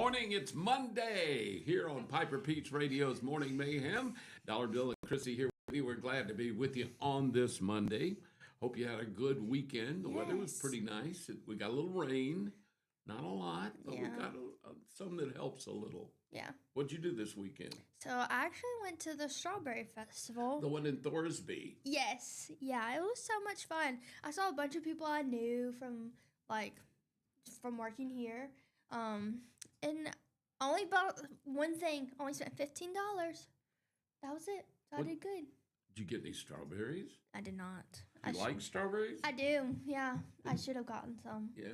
morning. It's Monday here on Piper Peach Radio's Morning Mayhem. Dollar Bill and Krissy here with you. We're glad to be with you on this Monday. Hope you had a good weekend. The weather was pretty nice. We got a little rain, not a lot, but we got some that helps a little. Yeah. What'd you do this weekend? So I actually went to the Strawberry Festival. The one in Thorsby. Yes. Yeah, it was so much fun. I saw a bunch of people I knew from working here. And only bought one thing. Only spent $15. That was it. So I did good. Did you get any strawberries? I did not. You like strawberries? I do. Yeah. I should have gotten some. Yeah,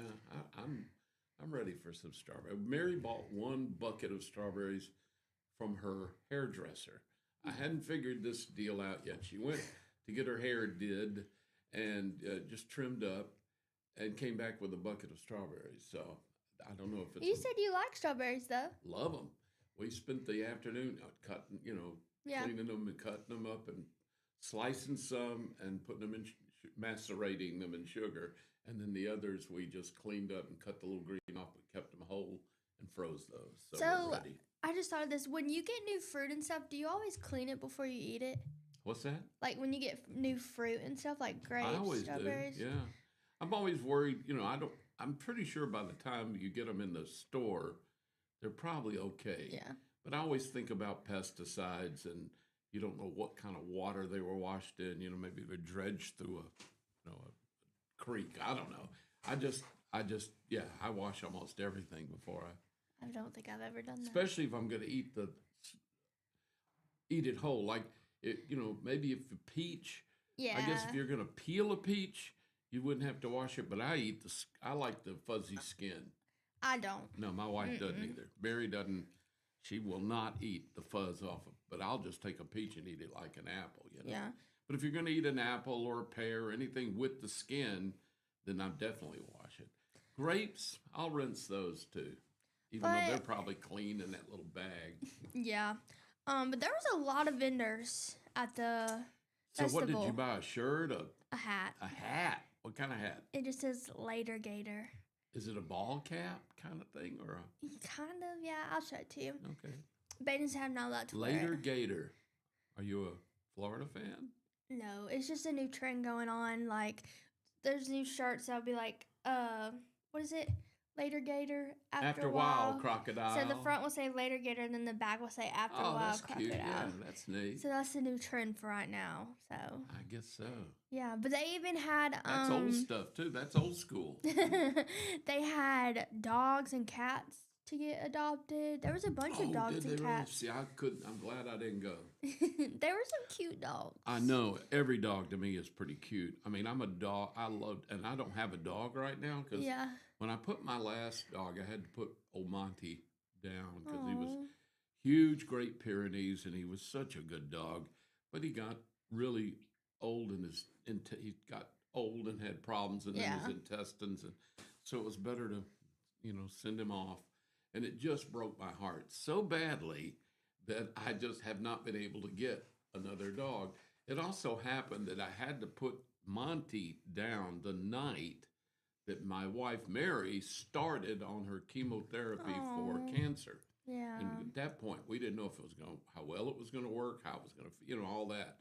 I'm ready for some strawberries. Mary bought one bucket of strawberries from her hairdresser. I hadn't figured this deal out yet. She went to get her hair did and just trimmed up and came back with a bucket of strawberries. So I don't know if it's... You said you like strawberries, though. Love them. We spent the afternoon cutting, cleaning them and cutting them up and slicing some and putting them in, macerating them in sugar. And then the others we just cleaned up and cut the little green off, but kept them whole and froze those. So we're ready. I just thought of this. When you get new fruit and stuff, do you always clean it before you eat it? What's that? Like when you get new fruit and stuff, like grapes, I always strawberries? do, yeah. I'm always worried, I'm pretty sure by the time you get them in the store, they're probably okay. Yeah. But I always think about pesticides, and you don't know what kind of water they were washed in. Maybe they dredged through a creek. I don't know. I wash almost everything before I don't think I've ever done that. Especially if I'm going to eat it whole. Like, maybe if a peach. Yeah. I guess if you're going to peel a peach, you wouldn't have to wash it. But I like the fuzzy skin. I don't. No, my wife doesn't either. Mary doesn't. She will not eat the fuzz off of it. But I'll just take a peach and eat it like an apple, Yeah. But if you're going to eat an apple or a pear or anything with the skin, then I'll definitely wash it. Grapes, I'll rinse those too, even though they're probably clean in that little bag. Yeah. But there was a lot of vendors at the festival. So what did you buy? A shirt? A hat. A hat? What kind of hat? It just says Later Gator. Is it a ball cap kind of thing or a... Kind of, yeah. I'll show it to you. Okay. Baden's have not allowed to wear Later it. Gator. Are you a Florida fan? No, it's just a new trend going on. Like, there's new shirts that'll be like, what is it? Later Gator, after a while, crocodile. So the front will say Later Gator, and then the back will say after a while, that's crocodile. cute. Yeah, that's neat. So that's the new trend for right now. So I guess so. Yeah, but they even had that's old stuff too. That's old school. They had dogs and cats to get adopted. There was a bunch of dogs and cats. Really? See, I'm glad I didn't go. There were some cute dogs. I know. Every dog to me is pretty cute. I mean, I'm a dog. And I don't have a dog right now because when I put my last dog, I had to put old Monty down because he was huge, Great Pyrenees, and he was such a good dog. But he got really old he got old and had problems in his intestines, and so it was better to, send him off. And it just broke my heart so badly that I just have not been able to get another dog. It also happened that I had to put Monty down the night that my wife, Mary, started on her chemotherapy for cancer. Yeah. And at that point, we didn't know if it was how well it was going to work, how it was going to, all that.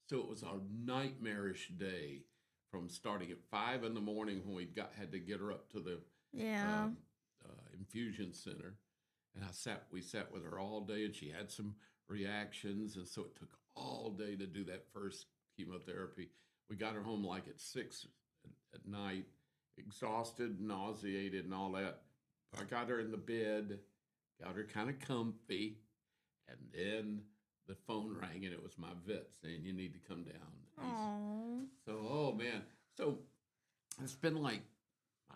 So it was a nightmarish day from starting at 5 a.m. when had to get her up to the infusion center. And we sat with her all day, and she had some reactions. And so it took all day to do that first chemotherapy. We got her home like at 6 at night, exhausted, nauseated, and all that. I got her in the bed, got her kind of comfy, and then the phone rang, and it was my vet saying, you need to come down. So, oh, man. So it's been like,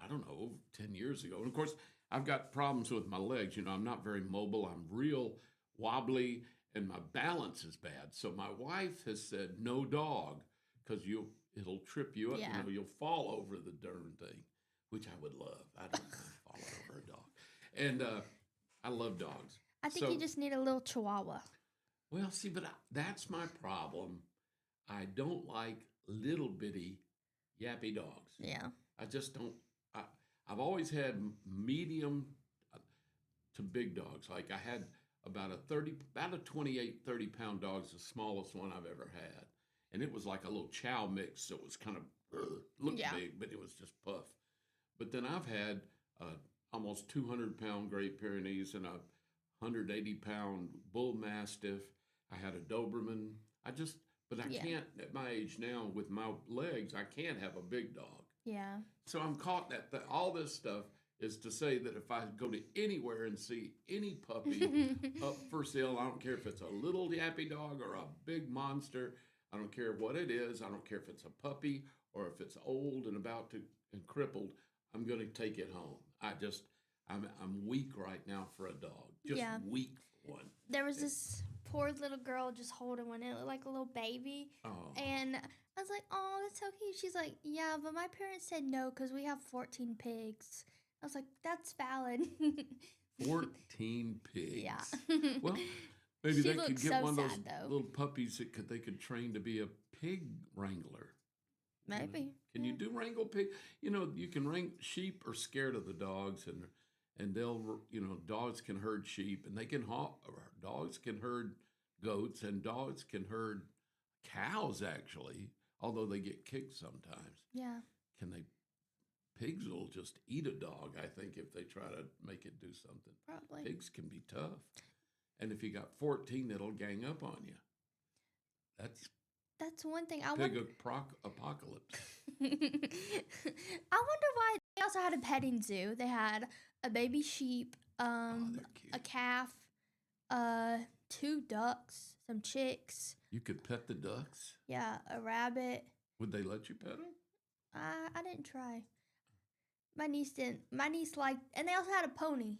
I don't know, 10 years ago. And, of course, I've got problems with my legs. I'm not very mobile. I'm real wobbly, and my balance is bad. So my wife has said, no dog, because it'll trip you up. Yeah. You'll fall over the darn thing, which I would love. I don't want to fall over a dog. And I love dogs. I think you just need a little chihuahua. Well, see, but that's my problem. I don't like little bitty yappy dogs. Yeah. I just don't. I've always had medium to big dogs. Like I had about a 28, 30-pound dog's the smallest one I've ever had. And it was like a little chow mix, so it was kind of looked big, but it was just puff. But then I've had almost 200-pound Great Pyrenees and a 180-pound Bull Mastiff. I had a Doberman. But I can't, at my age now, with my legs, I can't have a big dog. Yeah. So I'm caught that all this stuff is to say that if I go to anywhere and see any puppy up for sale, I don't care if it's a little yappy dog or a big monster. I don't care what it is. I don't care if it's a puppy or if it's old and about to and crippled. I'm going to take it home. I'm weak right now for a dog. Just weak for one. There was this poor little girl just holding one. It looked like a little baby. Oh. And I was like, oh, that's so cute. She's like, yeah, but my parents said no because we have 14 pigs. I was like, that's valid. 14 pigs. Yeah. Well, maybe She they could looked get so one of those sad, though. little puppies that they could train to be a pig wrangler. Maybe. Can you do wrangle pig? You can wrangle. Sheep are scared of the dogs, and they'll, dogs can herd sheep, and they can dogs can herd goats, and dogs can herd cows, actually, although they get kicked sometimes. Yeah. Pigs will just eat a dog, I think, if they try to make it do something. Probably. Pigs can be tough. And if you got 14, it'll gang up on you. That's one thing. pig apocalypse. I wonder why they also had a petting zoo. They had a baby sheep, They're cute. a calf, 2 ducks, some chicks. You could pet the ducks? Yeah, a rabbit. Would they let you pet them? I didn't try. My niece didn't. My niece liked, and they also had a pony.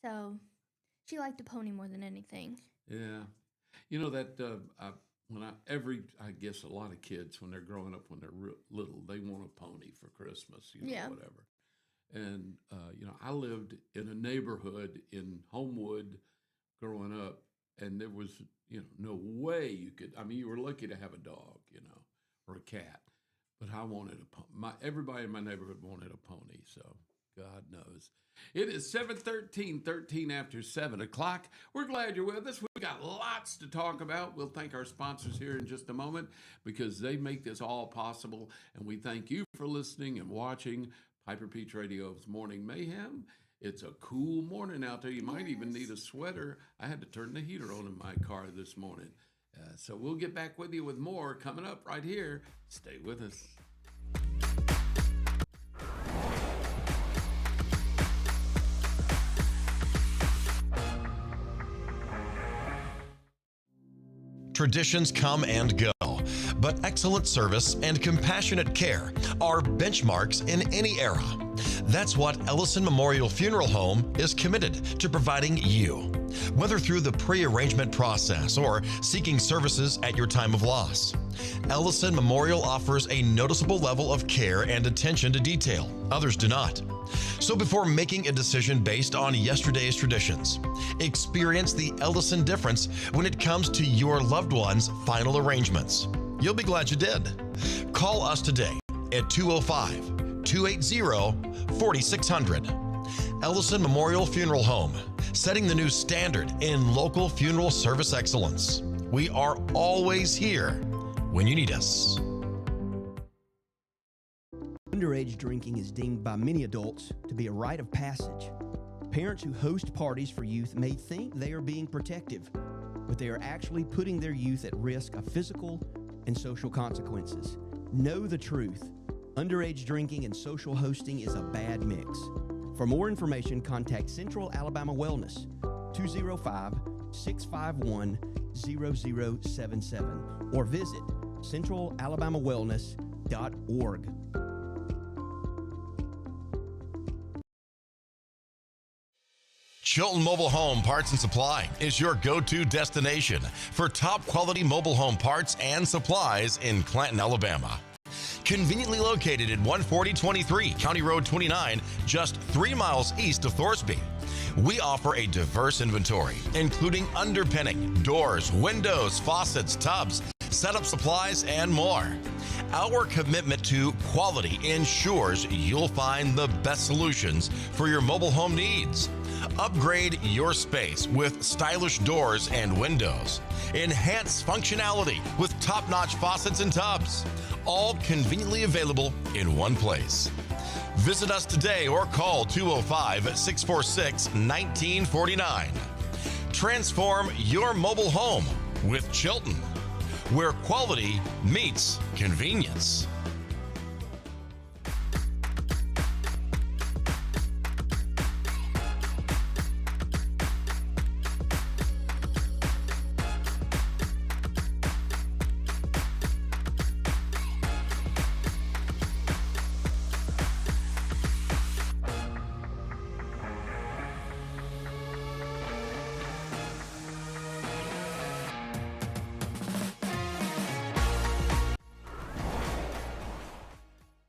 So she liked a pony more than anything. Yeah. I guess a lot of kids, when they're growing up, when they're little, they want a pony for Christmas, whatever. And, I lived in a neighborhood in Homewood growing up, and there was, no way you could, you were lucky to have a dog, or a cat. But I wanted a pony. Everybody in my neighborhood wanted a pony, so God knows. It is 7:13, 13 after 7 o'clock. We're glad you're with us. We've got lots to talk about. We'll thank our sponsors here in just a moment because they make this all possible. And we thank you for listening and watching Piper Peach Radio's Morning Mayhem. It's a cool morning out there. You might even need a sweater. I had to turn the heater on in my car this morning. So we'll get back with you with more coming up right here. Stay with us. Traditions come and go, but excellent service and compassionate care are benchmarks in any era. That's what Ellison Memorial Funeral Home is committed to providing you, whether through the pre-arrangement process or seeking services at your time of loss. Ellison Memorial offers a noticeable level of care and attention to detail. Others do not. So before making a decision based on yesterday's traditions, experience the Ellison difference when it comes to your loved one's final arrangements. You'll be glad you did. Call us today at 205-280-4600. Ellison Memorial Funeral Home, setting the new standard in local funeral service excellence. We are always here when you need us. Underage drinking is deemed by many adults to be a rite of passage. Parents who host parties for youth may think they are being protective, but they are actually putting their youth at risk of physical and social consequences. Know the truth. Underage drinking and social hosting is a bad mix. For more information, contact Central Alabama Wellness, 205-651-0077, or visit centralalabamawellness.org. Chilton Mobile Home Parts and Supply is your go-to destination for top quality mobile home parts and supplies in Clanton, Alabama. Conveniently located at 14023 County Road 29, just 3 miles east of Thorsby. We offer a diverse inventory, including underpinning, doors, windows, faucets, tubs, setup supplies, and more. Our commitment to quality ensures you'll find the best solutions for your mobile home needs. Upgrade your space with stylish doors and windows. Enhance functionality with top-notch faucets and tubs, all conveniently available in one place. Visit us today or call 205-646-1949. Transform your mobile home with Chilton, where quality meets convenience.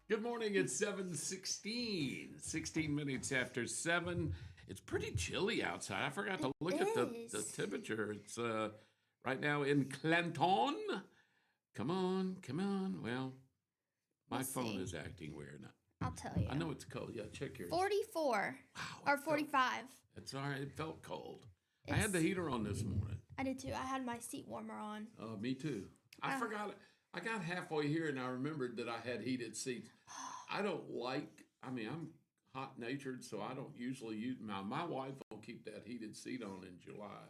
Good morning. It's 7:16. 16 minutes after 7. It's pretty chilly outside. I forgot to look at the temperature. It's right now in Clanton. Come on. Well, my phone is acting weird. I'll tell you. I know it's cold. Yeah, check yours. 44. Wow, Or 45. It's all right. It felt cold. I had the heater on this morning. I did too. I had my seat warmer on. Me too. I forgot it. I got halfway here and I remembered that I had heated seats. I'm hot-natured, so I don't usually use, my wife will keep that heated seat on in July,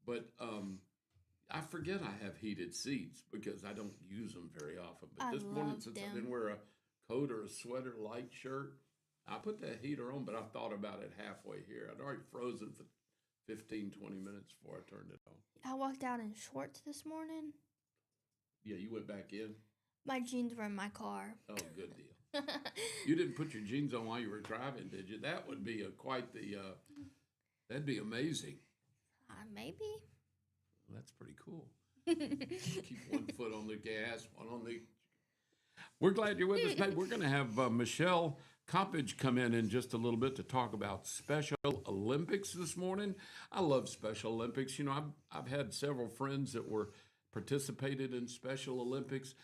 but I forget I have heated seats because I don't use them very often. But this morning, since I didn't wear a coat or a sweater, light shirt, I put that heater on, but I thought about it halfway here. I'd already frozen for 15, 20 minutes before I turned it on. I walked out in shorts this morning. Yeah, you went back in? My jeans were in my car. Oh, good deal. You didn't put your jeans on while you were driving, did you? That would be that'd be amazing. Maybe. Well, that's pretty cool. Keep one foot on the gas, one on the... We're glad you're with us, babe. We're going to have Michelle Coppage come in just a little bit to talk about Special Olympics this morning. I love Special Olympics. You know, I've had several friends that were participated in Special Olympics.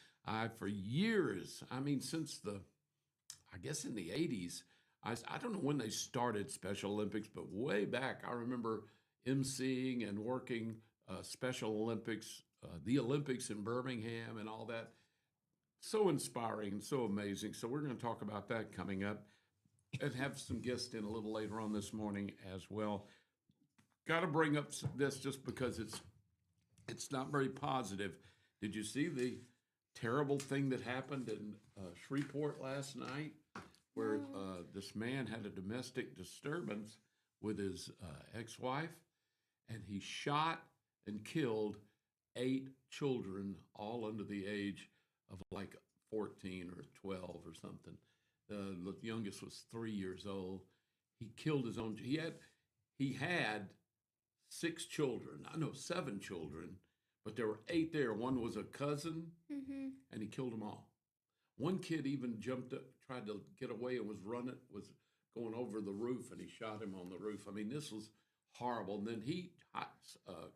For years, since I guess in the 80s, I don't know when they started Special Olympics, but way back, I remember emceeing and working Special Olympics, the Olympics in Birmingham and all that. So inspiring and so amazing. So we're going to talk about that coming up and have some guests in a little later on this morning as well. Got to bring up this just because it's not very positive. Did you see the terrible thing that happened in Shreveport last night, where this man had a domestic disturbance with his ex-wife, and he shot and killed 8 children, all under the age of like 14 or 12 or something. The youngest was 3 years old. He killed his own. He had 7 children. But there were 8 there. One was a cousin, and he killed them all. One kid even jumped up, tried to get away, and was going over the roof, and he shot him on the roof. This was horrible. And then he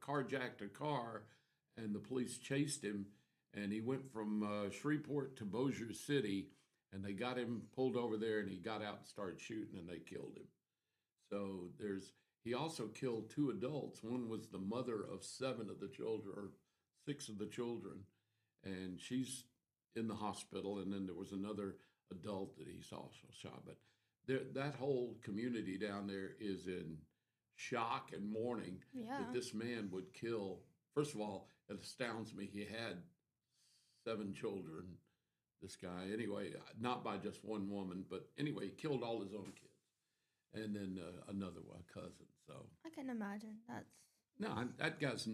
carjacked a car, and the police chased him, and he went from Shreveport to Bossier City, and they got him pulled over there, and he got out and started shooting, and they killed him. So he also killed 2 adults. One was the mother of 7 of the children, or 6 of the children, and she's in the hospital. And then there was another adult that he's also shot. But that whole community down there is in shock and mourning that this man would kill. First of all, it astounds me. He had 7 children, this guy. Anyway, not by just one woman, but anyway, he killed all his own kids. And then another cousin. So I can imagine that guy's.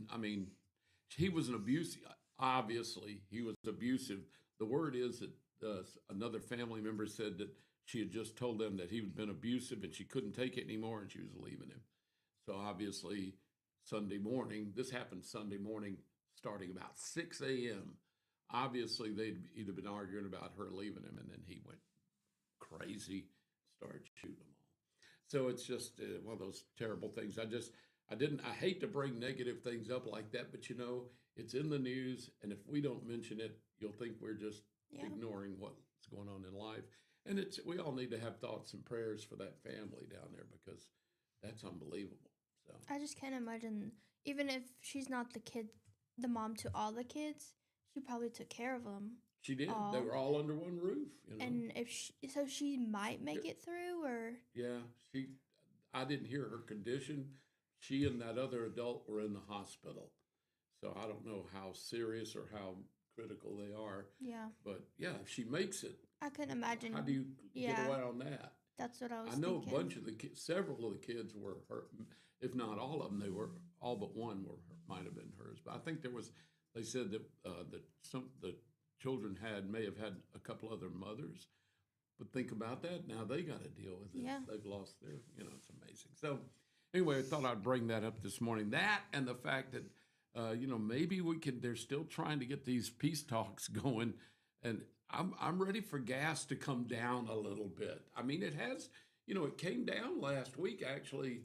He was an abusive. Obviously, he was abusive. The word is that another family member said that she had just told them that he had been abusive and she couldn't take it anymore and she was leaving him. So obviously, Sunday morning. This happened Sunday morning, starting about 6 a.m. Obviously, they'd either been arguing about her leaving him, and then he went crazy, started shooting them all. So it's just one of those terrible things. I hate to bring negative things up like that, but it's in the news, and if we don't mention it, you'll think we're just Yeah. ignoring what's going on in life. And we all need to have thoughts and prayers for that family down there because that's unbelievable. So I just can't imagine, even if she's not the mom to all the kids, she probably took care of them. she did. They Aw. were all under one roof, you know. And if she might make it through, or Yeah, I didn't hear her condition. She and that other adult were in the hospital. So I don't know how serious or how critical they are. yeah, But yeah, if she makes it, I couldn't imagine. how do you get Yeah. away on that? That's what I was I know thinking. a bunch of the kids, several of the kids were hurt, if not all of them. They were all but one might have been hers. But I think they said that the children may have had a couple other mothers. But think about that. Now they got to deal with it. Yeah. They've lost it's amazing. So anyway, I thought I'd bring that up this morning. That and the fact that, maybe they're still trying to get these peace talks going. And I'm ready for gas to come down a little bit. I mean, it has, it came down last week, actually,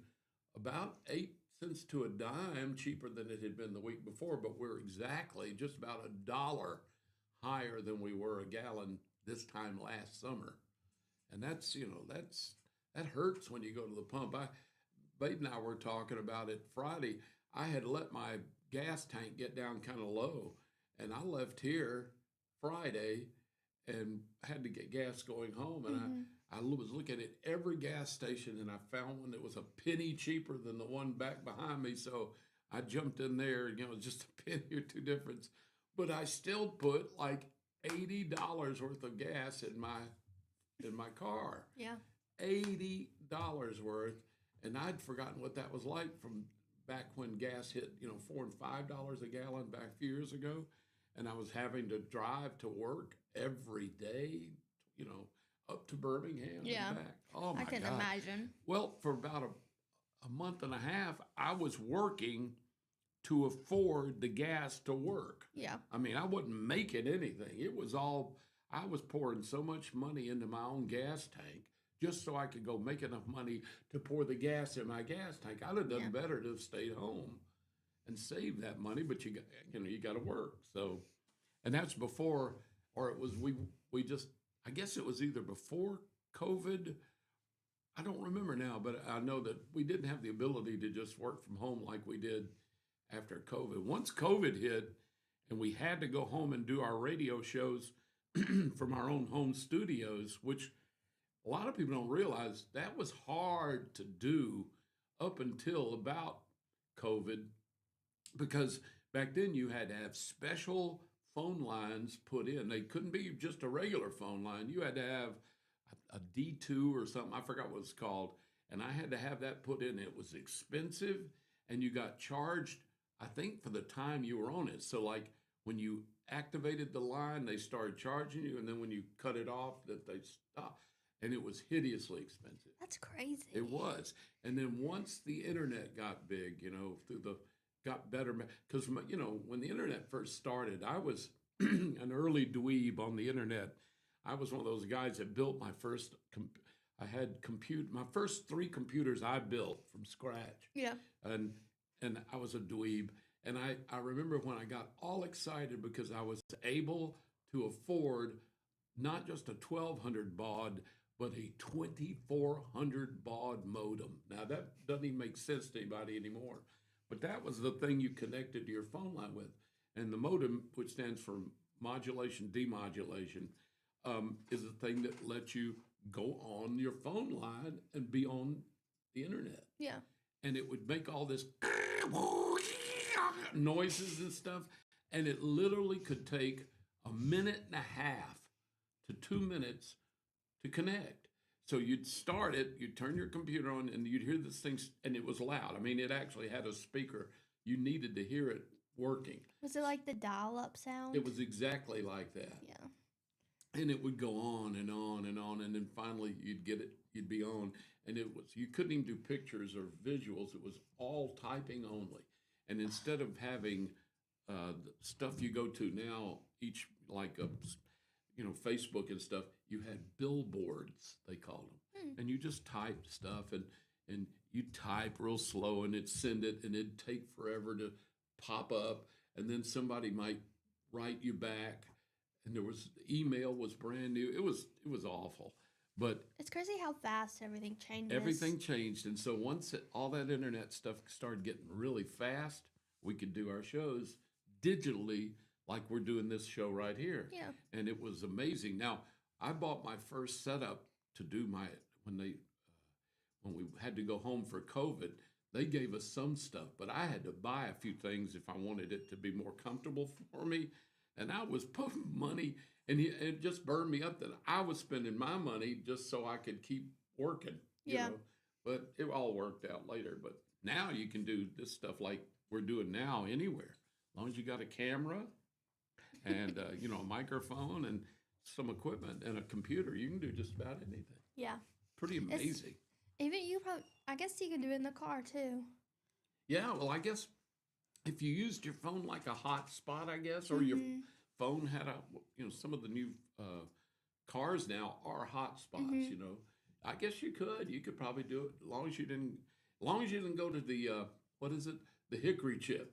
about 8 cents to a dime cheaper than it had been the week before. But we're exactly just about $1 higher than we were a gallon this time last summer. And that hurts when you go to the pump. Babe and I were talking about it Friday. I had let my gas tank get down kind of low, and I left here Friday and had to get gas going home. And I was looking at every gas station, and I found one that was a penny cheaper than the one back behind me. So I jumped in there, just a penny or two difference. But I still put like $80 worth of gas in my car. Yeah. $80 worth. And I'd forgotten what that was like from back when gas hit, $4 and $5 a gallon back a few years ago. And I was having to drive to work every day, up to Birmingham Yeah. and back. Oh my I can God. imagine. Well, for about a month and a half, I was working to afford the gas to work. Yeah. I mean, I wasn't making anything. I was pouring so much money into my own gas tank just so I could go make enough money to pour the gas in my gas tank. I'd have done better to have stayed home and saved that money, but you got to work. So, and that's before, or it was, I guess it was either before COVID. I don't remember now, but I know that we didn't have the ability to just work from home like we did after COVID. Once COVID hit and we had to go home and do our radio shows from our own home studios, which a lot of people don't realize that was hard to do up until about COVID, because back then you had to have special phone lines put in. They couldn't be just a regular phone line. You had to have a D2 or something. I forgot what it's called. And I had to have that put in. It was expensive, and you got charged, I think, for the time you were on it. So like when you activated the line, they started charging you, and then when you cut it off, that they stopped. And it was hideously expensive. That's crazy. It was. And then once the internet got big, got better, because, when the internet first started, I was an early dweeb on the internet. I was one of those guys that built my first, my first 3 computers I built from scratch. Yeah. And I was a dweeb. And I remember when I got all excited because I was able to afford not just a 1200 baud, but a 2400 baud modem. Now that doesn't even make sense to anybody anymore, but that was the thing you connected to your phone line with. And the modem, which stands for modulation, demodulation, is the thing that lets you go on your phone line and be on the internet. Yeah. And it would make all this noises and stuff. And it literally could take a minute and a half to 2 minutes to connect. So you'd start it, you'd turn your computer on, and you'd hear this thing, and it was loud. I mean, it actually had a speaker. You needed to hear it working. Was it like the dial-up sound? It was exactly like that. Yeah. And it would go on and on and on, and then finally you'd get it, you'd be on. And you couldn't even do pictures or visuals. It was all typing only. And instead of having the stuff you go to now, Facebook and stuff, you had billboards, they called them. And you just typed stuff, and you type real slow, and it'd send it, and it'd take forever to pop up. and then somebody might write you back, and email was brand new. It was awful, but It's crazy how fast everything changes. everything changed, and so once all that internet stuff started getting really fast, we could do our shows digitally, like we're doing this show right here. Yeah. And it was amazing. Now, I bought my first setup to do when we had to go home for COVID. They gave us some stuff, but I had to buy a few things if I wanted it to be more comfortable for me. And I was putting money, and it just burned me up that I was spending my money just so I could keep working. You know? But it all worked out later. But now you can do this stuff like we're doing now anywhere, as long as you got a camera and a microphone and some equipment and a computer. You can do just about anything. Yeah. Pretty amazing. Even I guess you could do it in the car too. Yeah, well, I guess if you used your phone like a hotspot, I guess, or your phone had some of the new cars now are hotspots. I guess you could probably do it as long as you didn't go to the what is it, the hickory chip.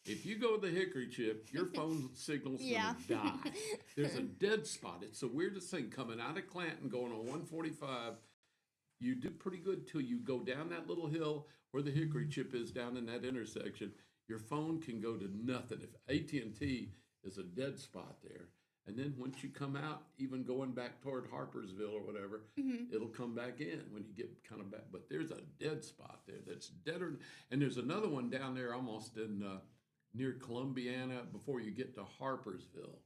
If you go to the hickory chip, your phone signal's gonna die. There's a dead spot. It's the weirdest thing coming out of Clanton, going on 145. You do pretty good till you go down that little hill where the hickory chip is down in that intersection. Your phone can go to nothing. If AT&T is a dead spot there, and then once you come out, even going back toward Harpersville or whatever, it'll come back in when you get kind of back. But there's a dead spot there that's deader. And there's another one down there almost in near Columbiana before you get to Harpersville.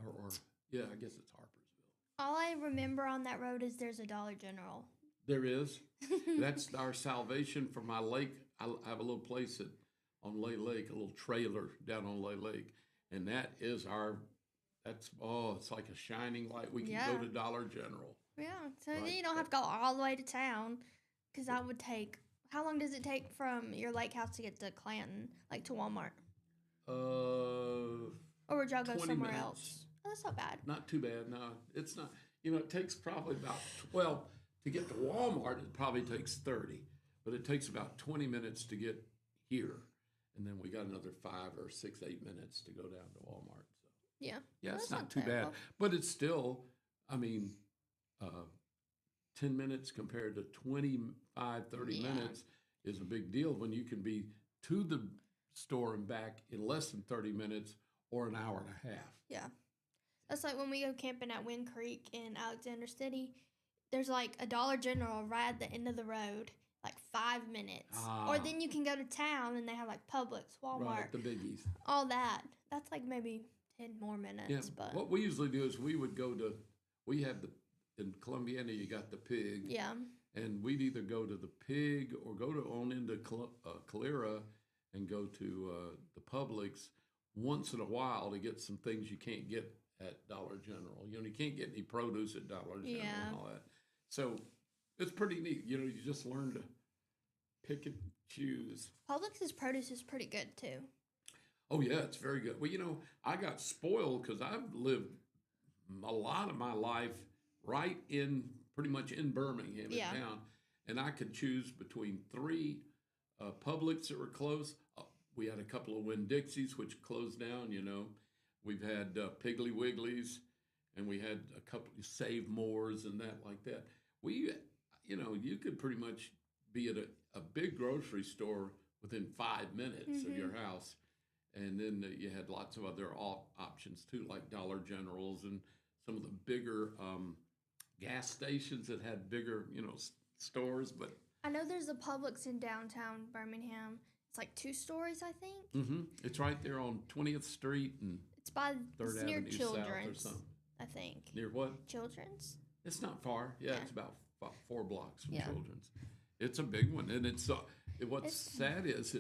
Or I guess it's Harpersville. All I remember on that road is there's a Dollar General. There is. That's our salvation for my lake. I have a little place on Lay Lake, a little trailer down on Lay Lake. And that is it's like a shining light. We can go to Dollar General. Yeah, so then you don't have to go all the way to town, because that would take, how long does it take from your lake house to get to Clanton, like to Walmart? Or would y'all go 20 somewhere minutes. else? Oh, that's not bad. Not too bad, no. It's not, it takes probably about, to get to Walmart, it probably takes 30, but it takes about 20 minutes to get here. And then we got another 5 or 6, 8 minutes to go down to Walmart. So. Yeah. Yeah, well, it's not too bad. But it's still, 10 minutes compared to 25, 30 minutes is a big deal when you can be to the store and back in less than 30 minutes or an hour and a half. Yeah. That's like when we go camping at Wind Creek in Alexander City. There's like a Dollar General right at the end of the road, like 5 minutes. Or then you can go to town and they have like Publix, Walmart. Right, the biggies. All that. That's like maybe 10 more minutes. Yeah, but what we usually do is we have in Columbiana, you got the Pig. Yeah. And we'd either go to the Pig or go on into Calera and go to the Publix once in a while to get some things you can't get at Dollar General. You can't get any produce at Dollar General and all that. So it's pretty neat. You just learn to pick and choose. Publix's produce is pretty good too. Oh, yeah, it's very good. Well, I got spoiled because I've lived a lot of my life pretty much in Birmingham in town. And I could choose between 3 Publix that were close. We had a couple of Winn-Dixies, which closed down, We've had Piggly Wigglies, and we had a couple of Save Mores and that like that. You could pretty much be at a big grocery store within 5 minutes of your house. And then you had lots of other options too, like Dollar Generals and some of the bigger gas stations that had bigger, stores. But I know there's a Publix in downtown Birmingham. It's like 2 stories, I think. It's right there on 20th Street and It's by Third near Avenue South or Children's, something. I think. Near what? Children's? It's not far. Yeah, Yeah. it's about 4 blocks from Yeah. Children's. It's a big one, and what's sad is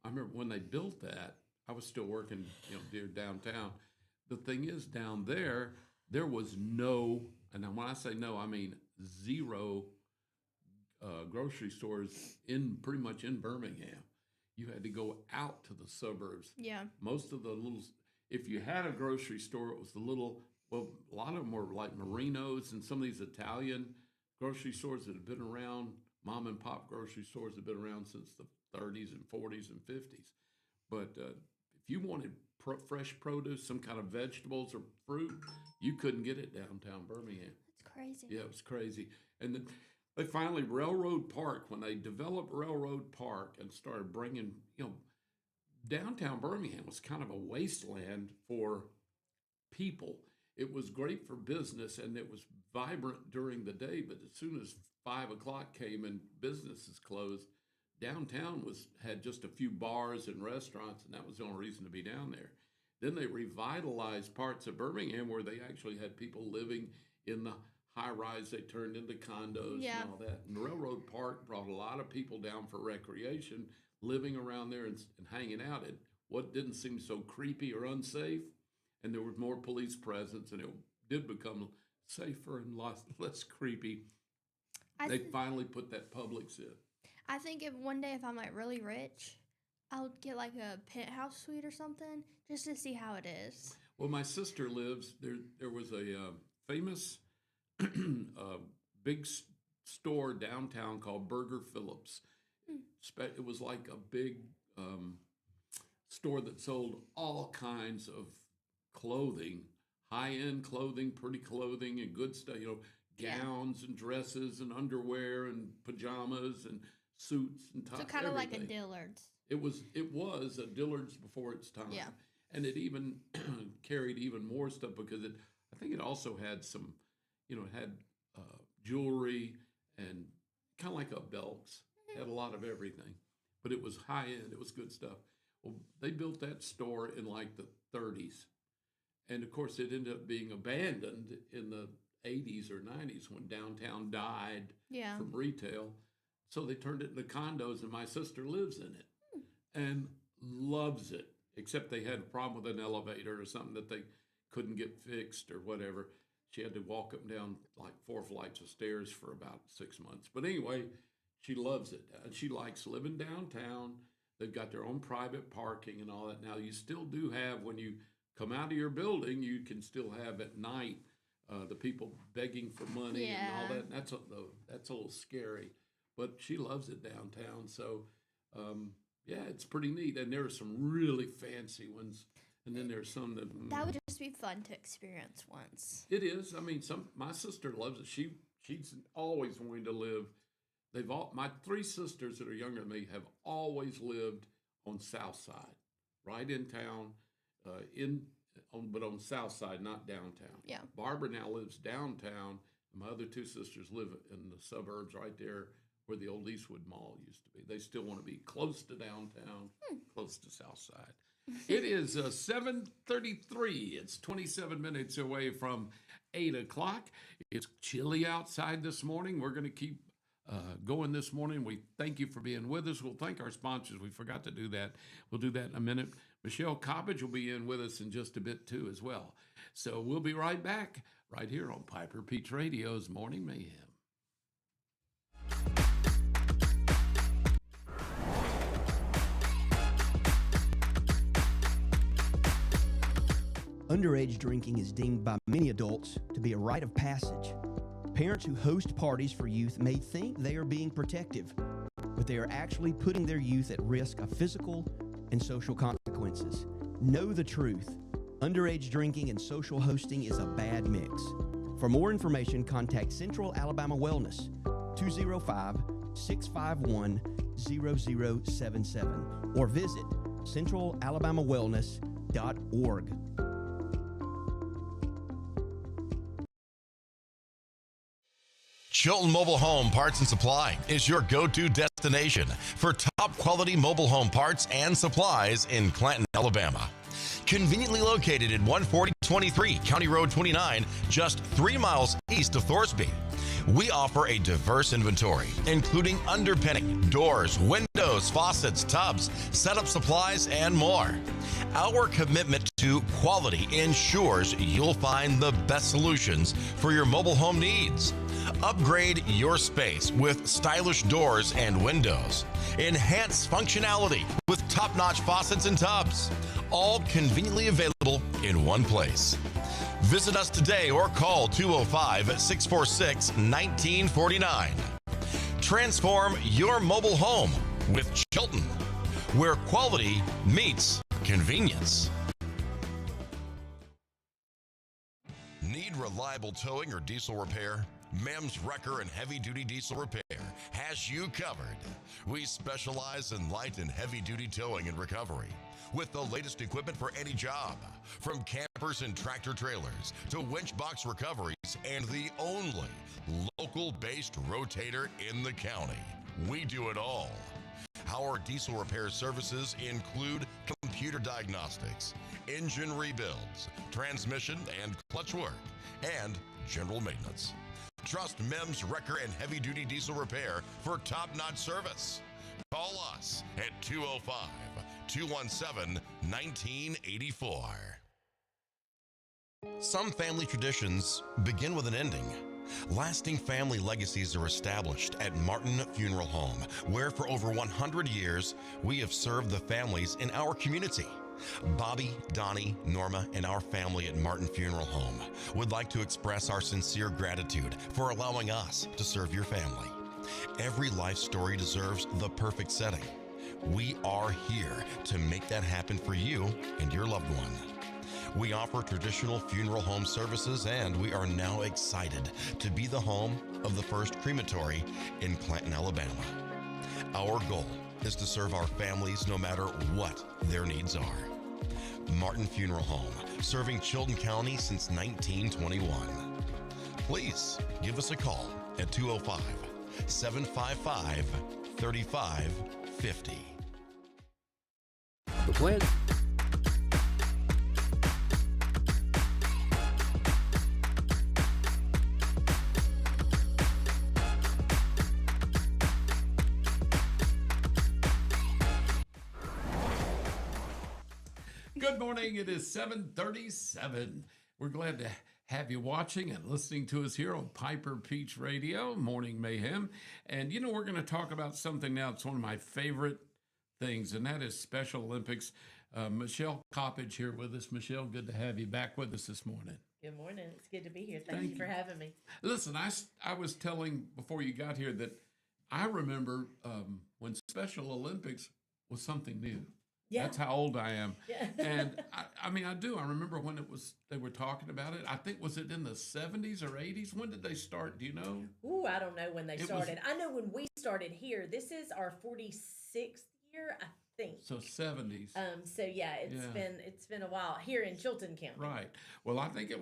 I remember when they built that, I was still working, near downtown. The thing is, down there was no, and when I say no, I mean 0 grocery stores pretty much in Birmingham. You had to go out to the suburbs. Yeah. Most of the if you had a grocery store, it was a lot of them were like Marinos and some of these Italian grocery stores that have been around, mom and pop grocery stores that have been around since the 30s and 40s and 50s. But if if you wanted fresh produce, some kind of vegetables or fruit, you couldn't get it downtown Birmingham. That's crazy. Yeah, it was crazy. And then they finally, Railroad Park, when they developed Railroad Park and started bringing, downtown Birmingham was kind of a wasteland for people. It was great for business and it was vibrant during the day, but as soon as 5 o'clock came and businesses closed, downtown had just a few bars and restaurants, and that was the only reason to be down there. Then they revitalized parts of Birmingham where they actually had people living in the high rise. They turned into condos and all that. And Railroad Park brought a lot of people down for recreation, living around there and hanging out at what didn't seem so creepy or unsafe. And there was more police presence, and it did become safer and less creepy. They finally put that Publix in. I think one day if I'm like really rich, I'll get like a penthouse suite or something just to see how it is. Well, my sister lives there. There was a famous big store downtown called Burger Phillips. It was like a big store that sold all kinds of clothing, high-end clothing, pretty clothing, and good stuff. Gowns and dresses and underwear and pajamas and suits and ties. So kind of like a Dillard's. It was a Dillard's before its time. Yeah. And it even carried even more stuff because I think it also had some, it had jewelry and kind of like a Belk's. It had a lot of everything, but it was high end. It was good stuff. Well, they built that store in like the 30s. And of course it ended up being abandoned in the 80s or 90s when downtown died from retail. So they turned it into condos, and my sister lives in it and loves it, except they had a problem with an elevator or something that they couldn't get fixed or whatever. She had to walk up and down like 4 flights of stairs for about 6 months. But anyway, she loves it. And she likes living downtown. They've got their own private parking and all that. Now, you still do have, when you come out of your building, you can still have at night the people begging for money and all that. And that's a little scary. But she loves it downtown. So, it's pretty neat. And there are some really fancy ones. And then there's some that would just be fun to experience once. It is. I mean, my sister loves it. She's always wanted to live. My 3 sisters that are younger than me have always lived on South Side, right in town, but on South Side, not downtown. Yeah. Barbara now lives downtown. And my other 2 sisters live in the suburbs right there where the old Eastwood Mall used to be. They still want to be close to downtown, close to South Side. It is 7:33. It's 27 minutes away from 8 o'clock. It's chilly outside this morning. We're going to keep going this morning. We thank you for being with us. We'll thank our sponsors. We forgot to do that. We'll do that in a minute. Michelle Coppage will be in with us in just a bit, too, as well. So we'll be right back right here on Piper Peach Radio's Morning Mayhem. Underage drinking is deemed by many adults to be a rite of passage. Parents who host parties for youth may think they are being protective, but they are actually putting their youth at risk of physical and social consequences. Know the truth. Underage drinking and social hosting is a bad mix. For more information, contact Central Alabama Wellness, 205-651-0077, or visit centralalabamawellness.org. Chilton Mobile Home Parts and Supply is your go-to destination for top-quality mobile home parts and supplies in Clanton, Alabama. Conveniently located at 14023 County Road 29, just 3 miles east of Thorsby. We offer a diverse inventory, including underpinning, doors, windows, faucets, tubs, setup supplies, and more. Our commitment to quality ensures you'll find the best solutions for your mobile home needs. Upgrade your space with stylish doors and windows. Enhance functionality with top-notch faucets and tubs. All conveniently available in one place. Visit us today or call 205-646-1949. Transform your mobile home with Chilton, where quality meets convenience. Need reliable towing or diesel repair? Mem's Wrecker and Heavy Duty Diesel Repair has you covered. We specialize in light and heavy duty towing and recovery with the latest equipment for any job, from campers and tractor trailers to winch box recoveries, and the only local-based rotator in the county. We do it all. Our diesel repair services include computer diagnostics, engine rebuilds, transmission and clutch work, and general maintenance. Trust Mem's Wrecker and Heavy Duty Diesel Repair for top-notch service. Call us at 205-217-1984. Some family traditions begin with an ending. Lasting family legacies are established at Martin Funeral Home, where for over 100 years, we have served the families in our community. Bobby, Donnie, Norma, and our family at Martin Funeral Home would like to express our sincere gratitude for allowing us to serve your family. Every life story deserves the perfect setting. We are here to make that happen for you and your loved one. We offer traditional funeral home services, and we are now excited to be the home of the first crematory in Clanton, Alabama. Our goal is to serve our families no matter what their needs are. Martin Funeral Home, serving Chilton County since 1921. Please give us a call at 205-755-3550. The plan. Good morning. It is 7:37. We're glad to have you watching and listening to us here on Piper Peach Radio, Morning Mayhem. And, you know, we're going to talk about something now. It's one of my favorite things, and that is Special Olympics. Michelle Coppage here with us. Michelle, good to have you back with us this morning. Good morning. It's good to be here. Thank you for having me. Listen, I was telling before you got here that I remember when Special Olympics was something new. Yeah. That's how old I am. Yeah. And I mean, I do. I remember when they were talking about it. I think, was it in the 70s or 80s? When did they start? Do you know? Ooh, I don't know when they started. I know when we started here. This is our 46th year, I think. So 70s. So yeah, it's been a while here in Chilton County. Right. Well, I think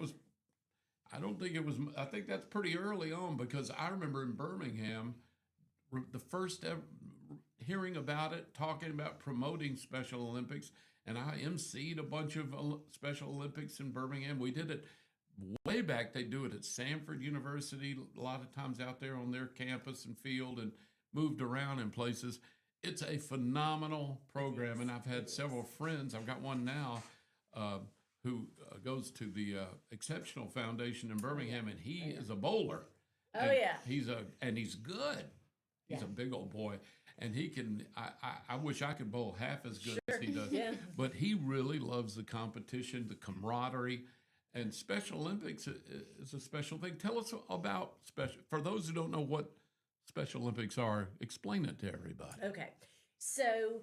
that's pretty early on, because I remember in Birmingham, the first ever hearing about it, talking about promoting Special Olympics, and I emceed a bunch of Special Olympics in Birmingham. We did it way back. They do it at Samford University, a lot of times out there on their campus and field, and moved around in places. It's a phenomenal program, and I've had several friends. I've got one now who goes to the Exceptional Foundation in Birmingham, and he is a bowler. Oh, and yeah. He's good. He's a big old boy. And he can, I wish I could bowl half as good as he does. Yeah. But he really loves the competition, the camaraderie. And Special Olympics is a special thing. Tell us about for those who don't know what Special Olympics are, explain it to everybody. Okay. So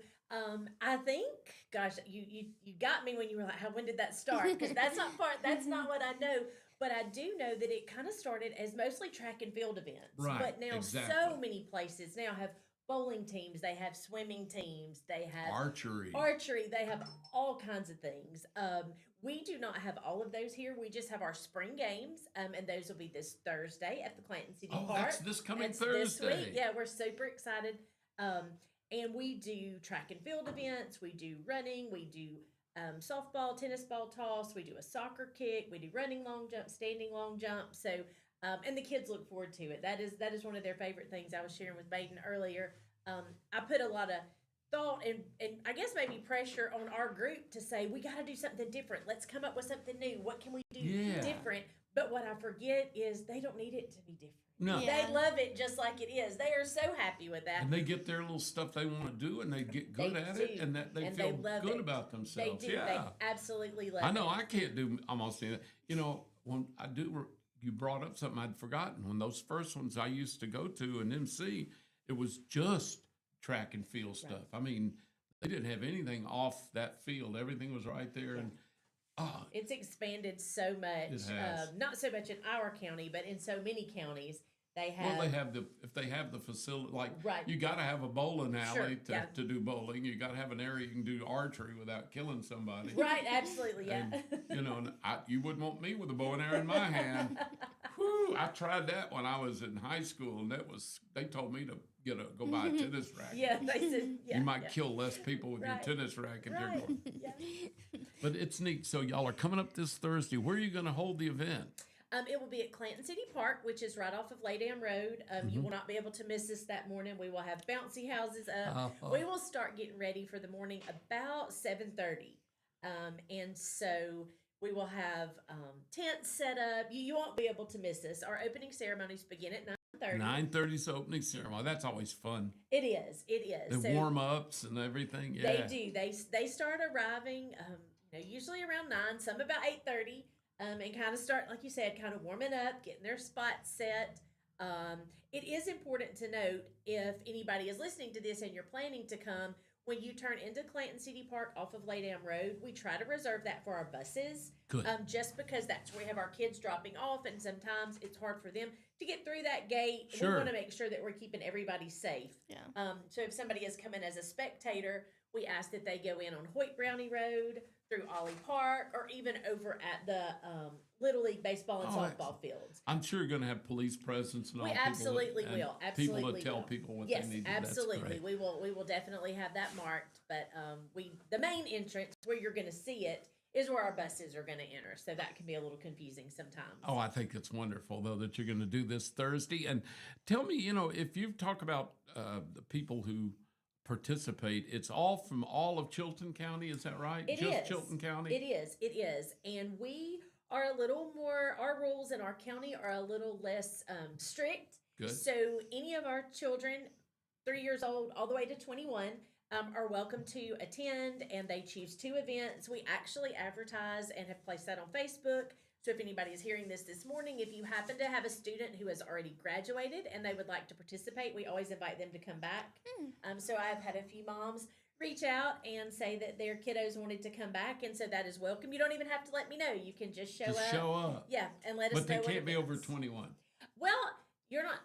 I think, gosh, you got me when you were like, when did that start? Because that's not what I know. But I do know that it kind of started as mostly track and field events. Right. But now exactly. so many places now have bowling teams, they have swimming teams, they have archery, they have all kinds of things. We do not have all of those here. We just have our spring games, and those will be this Thursday at the Clanton City Park. That's this coming That's Thursday. This week. Yeah, we're super excited. And we do track and field events. We do running. We do softball, tennis ball toss. We do a soccer kick. We do running long jump, standing long jump. So, and the kids look forward to it. That is one of their favorite things. I was sharing with Baden earlier. I put a lot of thought and I guess maybe pressure on our group to say, we got to do something different. Let's come up with something new. What can we do different? But what I forget is they don't need it to be different. No. Yeah. They love it just like it is. They are so happy with that. And they get their little stuff they want to do, and they get good at it, and that they feel good about themselves. They do. Yeah. They absolutely love it. I know I can't do almost anything. You know, when I do, you brought up something I'd forgotten. When those first ones I used to go to in MC, it was just track and field stuff. I mean, They didn't have anything off that field. Everything was right there, and It's expanded so much. It has. Not so much in our county, but in so many counties. They have. well, if they have the facility, like Right. you got to have a bowling alley Sure, to, yeah. to do bowling. You got to have an area you can do archery without killing somebody. Right, absolutely, yeah. And, and you wouldn't want me with a bow and arrow in my hand. Whew, I tried that when I was in high school, and they told me to go buy a tennis racket. Yeah, they said, yeah. You might yeah. kill less people with Right. your tennis racket. You're Right, going. yeah. But it's neat. So y'all are coming up this Thursday. Where are you going to hold the event? It will be at Clanton City Park, which is right off of Laydam Road. You Mm-hmm. will not be able to miss us that morning. We will have bouncy houses up. We will start getting ready for the morning about 7:30, and so we will have tents set up. You won't be able to miss us. Our opening ceremonies begin at 9:30. 9:30's opening ceremony. That's always fun. It is. It is. The So warm ups and everything. Yeah. They do. They start arriving. Usually around 9. Some about 8:30. And kind of start, like you said, kind of warming up, getting their spots set. It is important to note, if anybody is listening to this and you're planning to come, when you turn into Clanton City Park off of Laydam Road, we try to reserve that for our buses. Good. Just because that's where we have our kids dropping off, and sometimes it's hard for them to get through that gate. Sure. We want to make sure that we're keeping everybody safe. Yeah. So if somebody is coming as a spectator, we ask that they go in on Hoyt Brownie Road, through Ollie Park, or even over at the Little League baseball and Oh, softball fields. I'm sure you're going to have police presence and all. We people absolutely and will. People Absolutely to tell will. people what Yes, they need. absolutely. That's great. We will definitely have that marked. But the main entrance where you're going to see it is where our buses are going to enter. So that can be a little confusing sometimes. Oh, I think it's wonderful, though, that you're going to do this Thursday. And tell me, if you talk about the people who participate, it's all from all of Chilton County, is that right? It Just is. Chilton County? It is. And we are a little more, our rules in our county are a little less strict. Good. So any of our children, 3 years old all the way to 21, are welcome to attend, and they choose 2 events. We actually advertise and have placed that on Facebook. So if anybody is hearing this morning, if you happen to have a student who has already graduated and they would like to participate, we always invite them to come back. So I've had a few moms reach out and say that their kiddos wanted to come back, and so that is welcome. You don't even have to let me know. You can just show up. Show up. Yeah, and let us But know. they what can't be over events. 21. Well, you're not.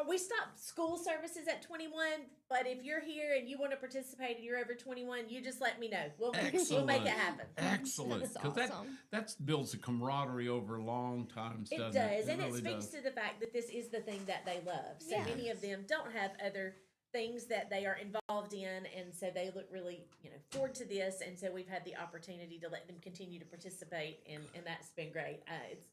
We stop school services at 21, but if you're here and you want to participate and you're over 21, you just let me know. We'll make it happen. Excellent. That's 'Cause awesome. that builds a camaraderie over long times, It doesn't it? does, and it really speaks does. to the fact that this is the thing that they love. So Yeah. many of them don't have other things that they are involved in, and so they look really, forward to this. And so we've had the opportunity to let them continue to participate, and that's been great.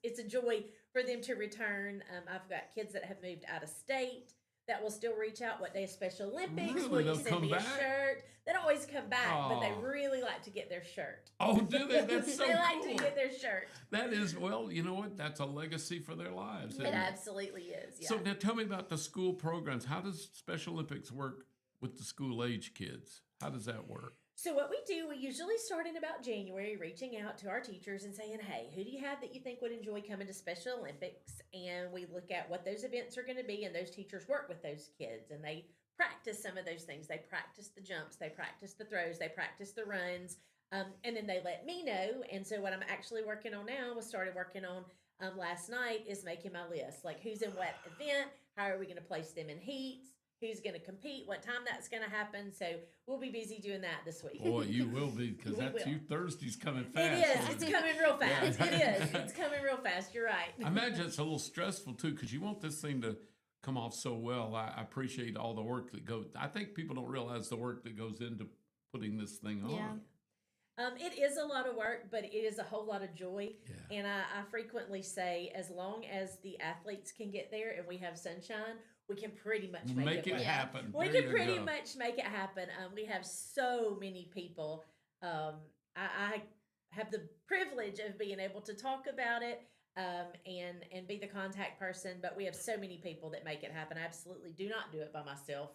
It's a joy for them to return. I've got kids that have moved out of state that will still reach out. What day is Special Olympics? Really? Will you They'll send come me back? a shirt? They don't always come back, but they Aw. really like to get their shirt. Oh, do they? That's so They like cool. to get their shirt. That is, well, you know what? That's a legacy for their lives. It isn't it? absolutely is. Yeah. So now tell me about the school programs. How does Special Olympics work with the school age kids? How does that work? So what we do, we usually start in about January, reaching out to our teachers and saying, hey, who do you have that you think would enjoy coming to Special Olympics? And we look at what those events are going to be, and those teachers work with those kids, and they practice some of those things. They practice the jumps, they practice the throws, they practice the runs, and then they let me know. And so what I'm actually working on now, started working on last night, is making my list. Like, who's in what event? How are we going to place them in heats? Who's going to compete, what time that's going to happen. So we'll be busy doing that this week. Boy, you will be, because We that's will. you. Thursday's coming It fast. is. isn't It's it? coming real fast. Yeah. It is. It's coming real fast. You're right. I imagine it's a little stressful too, because you want this thing to come off so well. I appreciate all the work that goes. I think people don't realize the work that goes into putting this thing on. Yeah. It is a lot of work, but it is a whole lot of joy. Yeah. And I frequently say, as long as the athletes can get there and we have sunshine, we can pretty much Make it work. happen. We There can you pretty go. much make it happen. We have so many people. I have the privilege of being able to talk about it and be the contact person, but we have so many people that make it happen. I absolutely do not do it by myself.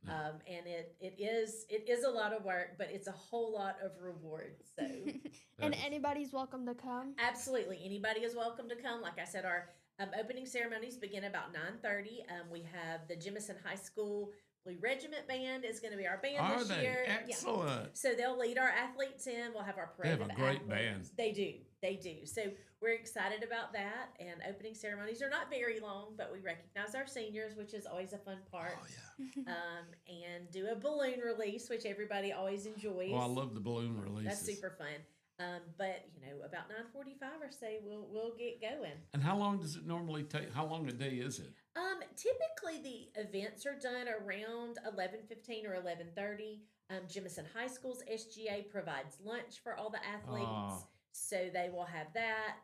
No. And it is a lot of work, but it's a whole lot of reward. So And That is- anybody's welcome to come. absolutely, anybody is welcome to come. Like I said, our opening ceremonies begin about 9:30. We have the Jemison High School Blue Regiment Band is going to be our band Are this they? year. Yeah. Excellent. So they'll lead our athletes in. We'll have our They parade have a of great athletes. band. They do. They do. So we're excited about that. And opening ceremonies are not very long, but we recognize our seniors, which is always a fun part. Oh, yeah. And do a balloon release, which everybody always enjoys. Oh, I love the balloon releases. That's super fun. But about 9:45 or so, we'll get going. And how long does it normally take? How long a day is it? Typically the events are done around 11:15 or 11:30. Jemison High School's SGA provides lunch for all the athletes, so they will have that.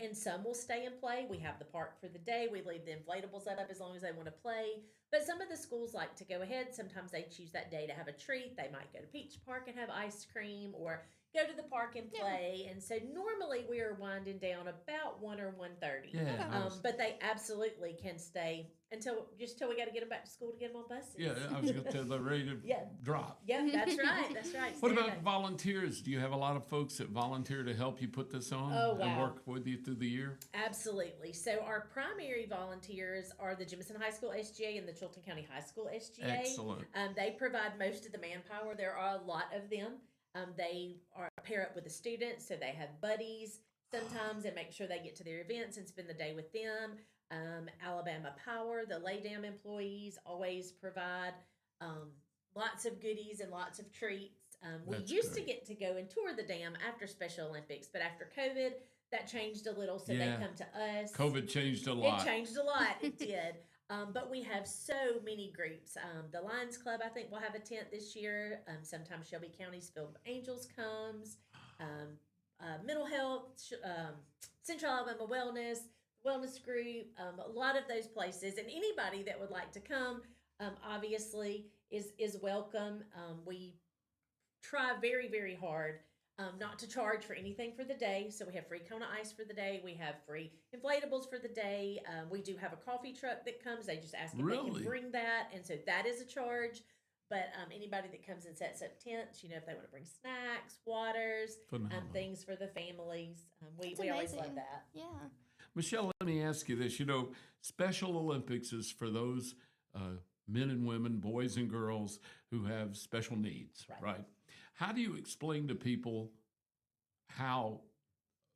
And some will stay and play. We have the park for the day. We leave the inflatables up as long as they want to play. But some of the schools like to go ahead. Sometimes they choose that day to have a treat. They might go to Peach Park and have ice cream, or go to the park and play. And so normally we are winding down about 1 or 1:30. Yeah. But they absolutely can stay until we got to get them back to school to get them on buses. Yeah, I was going to tell they're ready to drop. Yeah, that's right. That's right. What Stand about by. volunteers? Do you have a lot of folks that volunteer to help you put this on Oh, and wow. work with you through the year? Absolutely. So our primary volunteers are the Jemison High School SGA and the Chilton County High School SGA. Excellent. They provide most of the manpower. There are a lot of them. They are pair up with the students, so they have buddies sometimes and make sure they get to their events and spend the day with them. Alabama Power, the lay dam employees, always provide lots of goodies and lots of treats. We That's used to great. get to go and tour the dam after Special Olympics, but after COVID, that changed a little, so Yeah. they come to us. COVID changed a lot. It changed a lot. It did. But we have so many groups. The Lions Club, I think, will have a tent this year. Sometimes Shelby County's Field of Angels comes. Mental Health, Central Alabama Wellness Group, a lot of those places. And anybody that would like to come, obviously, is welcome. We try very, very hard not to charge for anything for the day. So we have free Kona Ice for the day. We have free inflatables for the day. We do have a coffee truck that comes. They just ask if they Really? can bring that. And so that is a charge. But anybody that comes and sets up tents, if they want to bring snacks, waters, Phenomenal. things for the families, we That's always love amazing. that. Yeah. Michelle, let me ask you this. Special Olympics is for those men and women, boys and girls who have special needs, right? How do you explain to people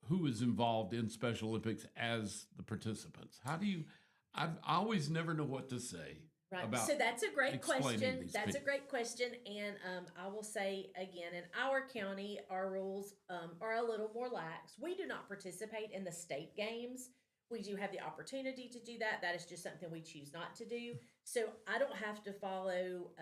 who is involved in Special Olympics as the participants? I always never know what to say. Right. About So that's a great explaining question. these That's a people. great question. And I will say again, in our county, our rules are a little more lax. We do not participate in the state games. We do have the opportunity to do that. That is just something we choose not to do. So I don't have to follow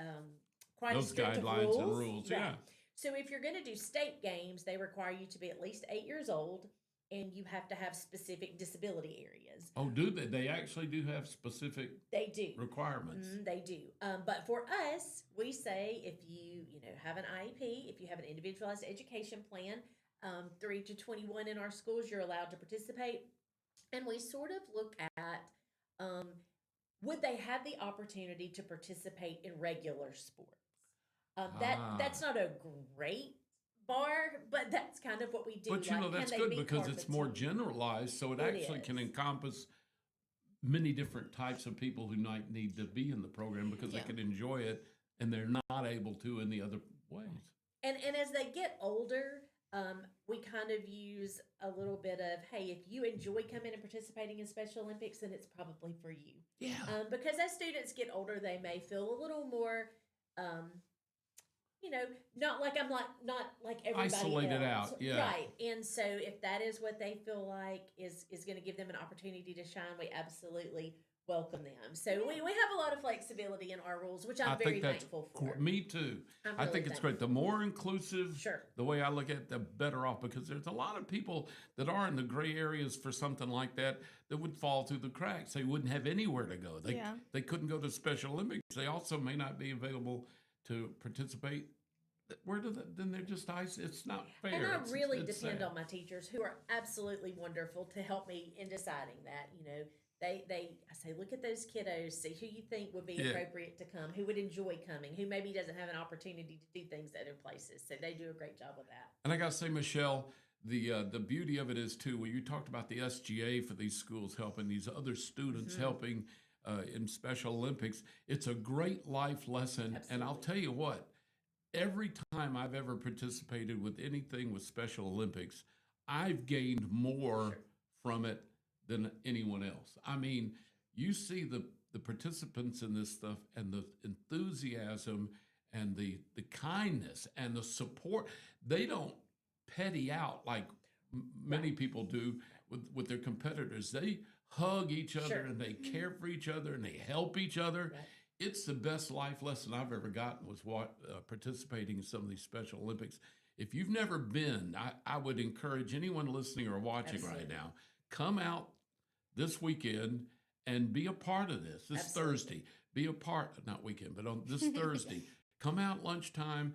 quite Those a strict of guidelines rules. and rules, Right. yeah. So if you're going to do state games, they require you to be at least 8 years old, and you have to have specific disability areas. Oh, do they? They actually do have specific They do. requirements. They do. But for us, we say if you have an IEP, if you have an individualized education plan, 3 to 21 in our schools, you're allowed to participate. And we sort of look at would they have the opportunity to participate in regular sports? That's not a great bar, but that's kind of what we do. But that's can they good be because part of it's the more team? generalized, so it It actually can is. encompass many different types of people who might need to be in the program because they Yeah. can enjoy it and they're not able to in the other ways. And as they get older, we kind of use a little bit of, hey, if you enjoy coming and participating in Special Olympics, then it's probably for you. Yeah. Because as students get older, they may feel a little more, not like not like everybody Isolated else. out, yeah. Right. And so if that is what they feel like is going to give them an opportunity to shine, we absolutely welcome them. So we have a lot of flexibility in our rules, which I'm very thankful for. Me too. I'm I really think it's great. The more inclusive, Sure. the way I look at it, the better off because there's a lot of people that are in the gray areas for something like that would fall through the cracks. They wouldn't have anywhere to go. They couldn't go to Special Olympics. They also may not be available to participate. Then they're just it's not fair. And I really it's depend sad. on my teachers who are absolutely wonderful to help me in deciding that. I say, look at those kiddos, see who you think would be Yeah. appropriate to come, who would enjoy coming, who maybe doesn't have an opportunity to do things at other places. So they do a great job with that. And I got to say, Michelle, the beauty of it is too. When you talked about the SGA for these schools helping these other students, helping in Special Olympics. It's a great life lesson. Absolutely. And I'll tell you what, every time I've ever participated with anything with Special Olympics, I've gained more from it than anyone else. I mean, you see the participants in this stuff and the enthusiasm and the kindness and the support. They don't petty out like many people do with their competitors. They hug each other and they care for each other and they help each other. Right. It's the best life lesson I've ever gotten was participating in some of these Special Olympics. If you've never been, I would encourage anyone listening or watching right now, come out this weekend and be a part of this. This Thursday, be a part, not weekend, but on this Thursday, come out lunchtime,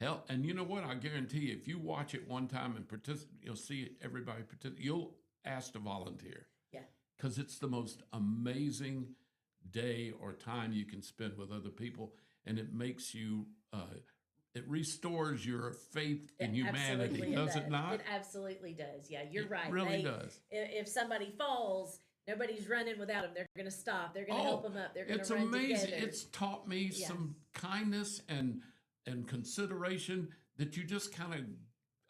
help. And you know what? I guarantee you, if you watch it one time and participate, you'll see everybody participate. You'll ask to volunteer. Yeah. Because it's the most amazing day or time you can spend with other people. And it makes you, it restores your faith in humanity, does it not? It absolutely does. Yeah, you're right. It really does. If somebody falls, nobody's running without them. They're going to stop. They're going to help them up. They're going to run together. It's amazing. It's taught me some kindness and consideration that you just kind of,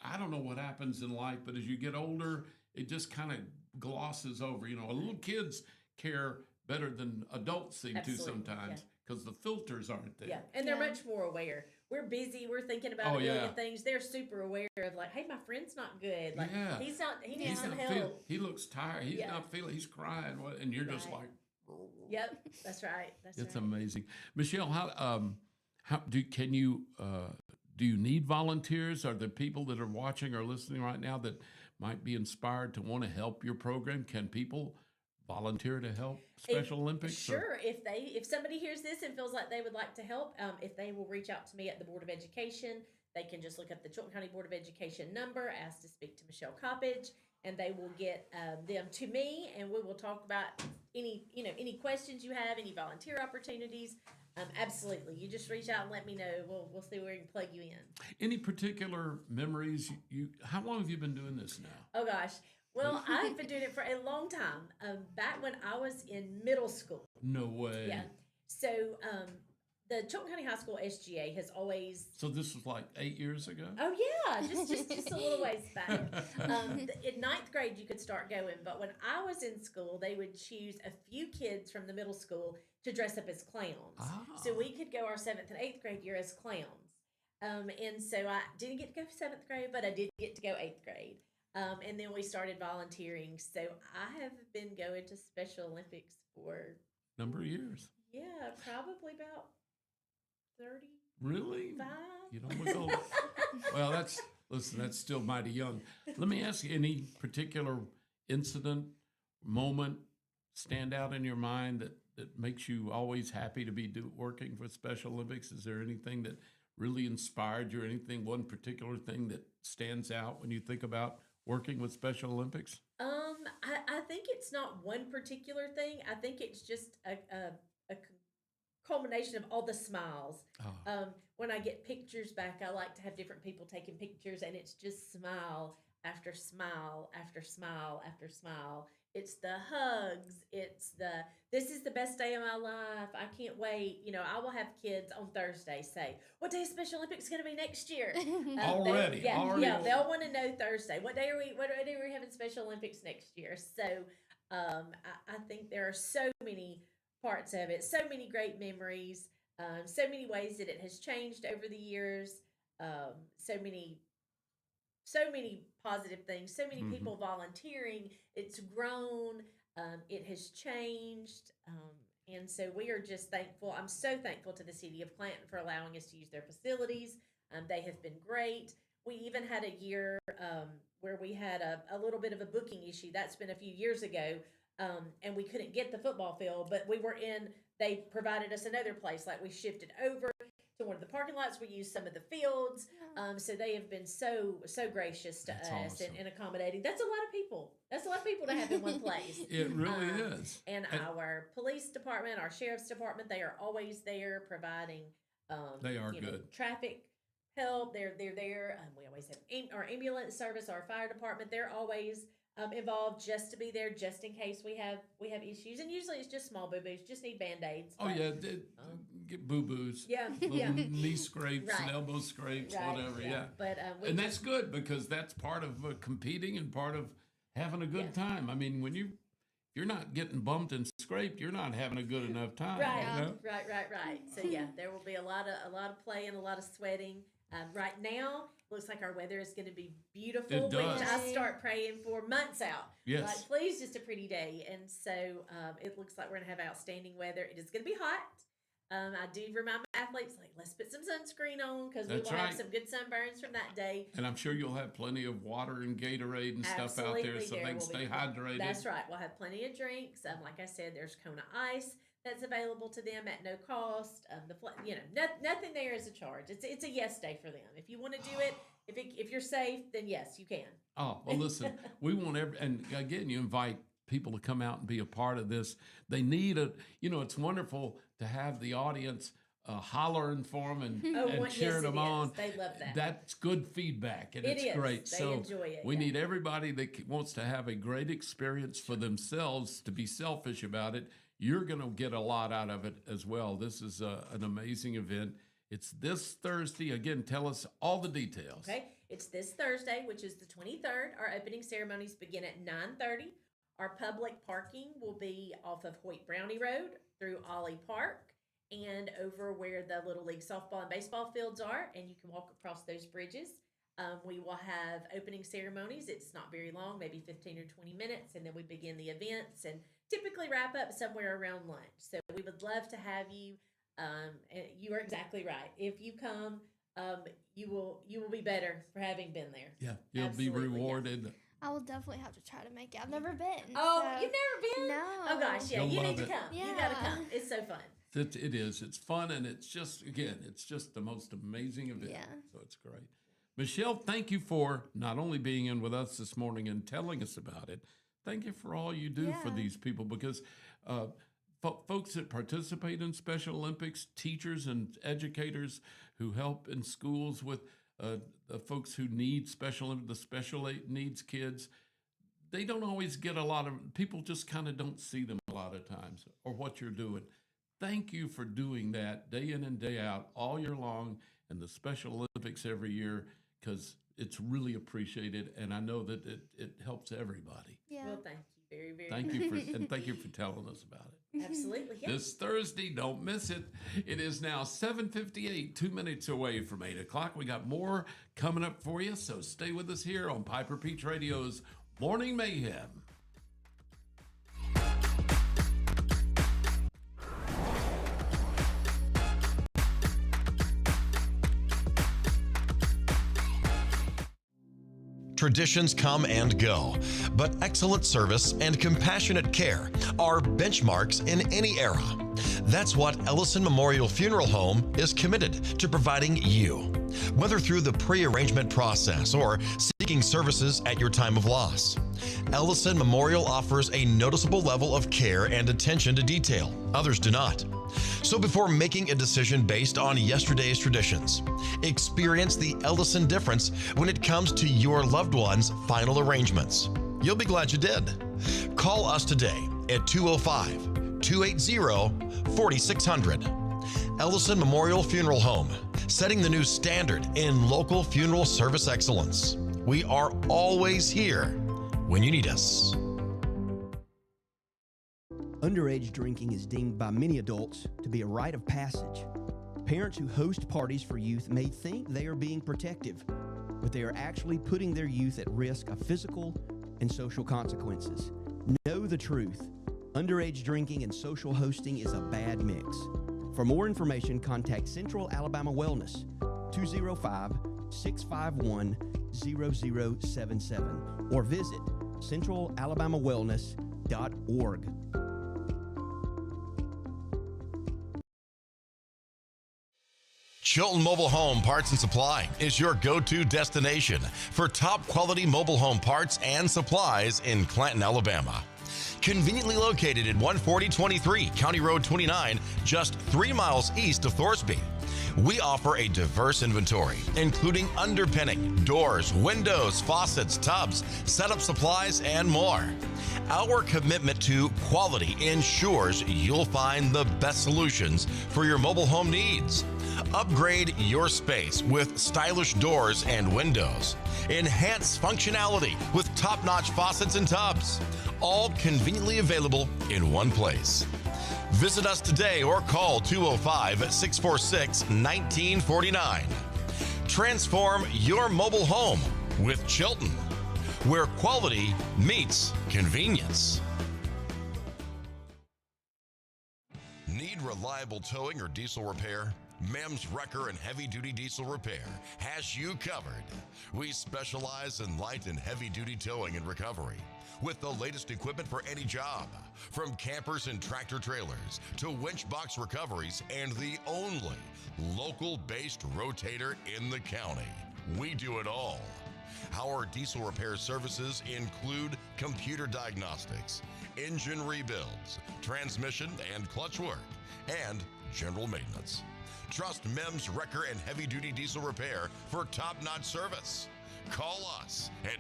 I don't know what happens in life, but as you get older, it just kind of glosses over. You know, little kids care better than adults seem to sometimes because the filters aren't there. Yeah, and they're much more aware. We're busy. We're thinking about a million things. They're super aware of like, hey, my friend's not good. Like, he's not. He needs some help. He looks tired. He's not feeling. He's crying, and you're just like. Yep, that's right. It's amazing, Michelle. How do you need volunteers? Are there people that are watching or listening right now that might be inspired to want to help your program? Can people volunteer to help Special Olympics? Sure. If somebody hears this and feels like they would like to help, if they will reach out to me at the Board of Education, they can just look up the Chilton County Board of Education number, ask to speak to Michelle Coppage, and they will get them to me, and we will talk about any questions you have, any volunteer opportunities. Absolutely. You just reach out and let me know. We'll see where we can plug you in. Any particular memories? How long have you been doing this now? Oh gosh. Well, I've been doing it for a long time. Back when I was in middle school. No way. Yeah. So the Chilton County High School SGA has always. So this was like 8 years ago. Oh yeah, just a little ways back. In ninth grade, you could start going, but when I was in school, they would choose a few kids from the middle school to dress up as clowns. So we could go our 7th and 8th grade year as clowns. And so I didn't get to go 7th grade, but I did get to go 8th grade. And then we started volunteering. So I have been going to Special Olympics for number of years. Yeah, probably about 30. Really? You don't look old. Well, that's still mighty young. Let me ask you, any particular incident, moment stand out in your mind that makes you always happy to be working for Special Olympics? Is there anything that really inspired you or anything, one particular thing that stands out when you think about working with Special Olympics? I think it's not one particular thing. I think it's just a culmination of all the smiles. When I get pictures back, I like to have different people taking pictures, and it's just smile after smile after smile after smile. It's the hugs. It's this is the best day of my life. I can't wait. You know, I will have kids on Thursday say, what day is Special Olympics going to be next year? Already. They'll want to know Thursday. What day are we having Special Olympics next year? So I think there are so many parts of it, so many great memories, so many ways that it has changed over the years, so many positive things, so many people volunteering. It's grown, it has changed, and so we are just thankful. I'm so thankful to the city of Clanton for allowing us to use their facilities. They have been great. We even had a year where we had a little bit of a booking issue. That's been a few years ago, and we couldn't get the football field, but they provided us another place. Like we shifted over to one of the parking lots. We used some of the fields. So they have been so gracious to us awesome. and accommodating. That's a lot of people. That's a lot of people to have in one place. It really is. And our police department, our sheriff's department, they are always there providing they are good. Traffic help. They're there. We always have our ambulance service, our fire department. They're always involved, just to be there, just in case we have issues. And usually it's just small boo-boos, just need Band-Aids. Oh, yeah, get boo-boos. Yeah, Little knee scrapes and elbow scrapes, Right, whatever, yeah. But And that's good, because that's part of competing and part of having a good time. I mean, if you're not getting bumped and scraped, you're not having a good enough time. Right, you know? right. So yeah, there will be a lot of play and a lot of sweating. Right now, looks like our weather is going to be beautiful, It does. which I start praying for months out. Yes. Like, please, just a pretty day. And so it looks like we're going to have outstanding weather. It is going to be hot. I do remind my athletes, like, let's put some sunscreen on, because we That's will have right. some good sunburns from that day. And I'm sure you'll have plenty of water and Gatorade and stuff out there, Absolutely, so they there can will stay be. hydrated. That's right. We'll have plenty of drinks. Like I said, there's Kona Ice that's available to them at no cost. Nothing there is a charge. It's a yes day for them. If you want to do it, if you're safe, then yes, you can. Oh, well, listen, we want and again, you invite people to come out and be a part of this. They need it's wonderful to have the audience hollering for them and cheering them on. They love that. That's good feedback, and It it's is. great. They So enjoy it, we yeah. need everybody that wants to have a great experience for themselves, to be selfish about it. You're going to get a lot out of it as well. This is an amazing event. It's this Thursday. Again, tell us all the details. Okay, it's this Thursday, which is the 23rd. Our opening ceremonies begin at 9:30. Our public parking will be off of Hoyt Brownie Road through Ollie Park and over where the Little League softball and baseball fields are, and you can walk across those bridges. We will have opening ceremonies. It's not very long, maybe 15 or 20 minutes, and then we begin the events and typically wrap up somewhere around lunch. So we would love to have you. And you are exactly right. If you come, you will be better for having been there. Yeah, you'll Absolutely, be yes. rewarded. I will definitely have to try to make it. I've never been. Oh, so- you've never been? No. Oh gosh, yeah, You'll you love need to it. come. You Yeah. gotta come. It's so fun. It is. It's fun, and it's just the most amazing event. Yeah. So it's great. Michelle, thank you for not only being in with us this morning and telling us about it, thank you for all you do for Yeah. these people, because folks that participate in Special Olympics, teachers and educators who help in schools with the folks who need the special needs kids, they don't always get a lot of, people just kind of don't see them a lot of times, or what you're doing. Thank you for doing that day in and day out, all year long, and the Special Olympics every year, because it's really appreciated, and I know that it helps everybody. Yeah. Well, thank you very, very Thank much. you thank you for telling us about it. Absolutely. Yeah. This Thursday, don't miss it. It is now 7:58, 2 minutes away from 8 o'clock. We got more coming up for you, so stay with us here on Piper Peach Radio's Morning Mayhem. Traditions come and go, but excellent service and compassionate care are benchmarks in any era. That's what Ellison Memorial Funeral Home is committed to providing you, whether through the pre-arrangement process or seeking services at your time of loss. Ellison Memorial offers a noticeable level of care and attention to detail. Others do not. So before making a decision based on yesterday's traditions, experience the Ellison difference when it comes to your loved one's final arrangements. You'll be glad you did. Call us today at 205-280-4600. Ellison Memorial Funeral Home, setting the new standard in local funeral service excellence. We are always here when you need us. Underage drinking is deemed by many adults to be a rite of passage. Parents who host parties for youth may think they are being protective, but they are actually putting their youth at risk of physical and social consequences. Know the truth. Underage drinking and social hosting is a bad mix. For more information, contact Central Alabama Wellness, 205-651-0077, or visit centralalabamawellness.org. Chilton Mobile Home Parts and Supply is your go-to destination for top quality mobile home parts and supplies in Clanton, Alabama. Conveniently located at 14023 County Road 29, just 3 miles east of Thorsby. We offer a diverse inventory, including underpinning, doors, windows, faucets, tubs, setup supplies, and more. Our commitment to quality ensures you'll find the best solutions for your mobile home needs. Upgrade your space with stylish doors and windows. Enhance functionality with top-notch faucets and tubs, all conveniently available in one place. Visit us today or call 205-646-1949. Transform your mobile home with Chilton, where quality meets convenience. Need reliable towing or diesel repair? Mem's Wrecker and Heavy Duty Diesel Repair has you covered. We specialize in light and heavy duty towing and recovery with the latest equipment for any job, from campers and tractor trailers to winch box recoveries, and the only local-based rotator in the county. We do it all. Our diesel repair services include computer diagnostics, engine rebuilds, transmission and clutch work, and general maintenance. Trust Mem's Wrecker and Heavy Duty Diesel Repair for top-notch service. Call us at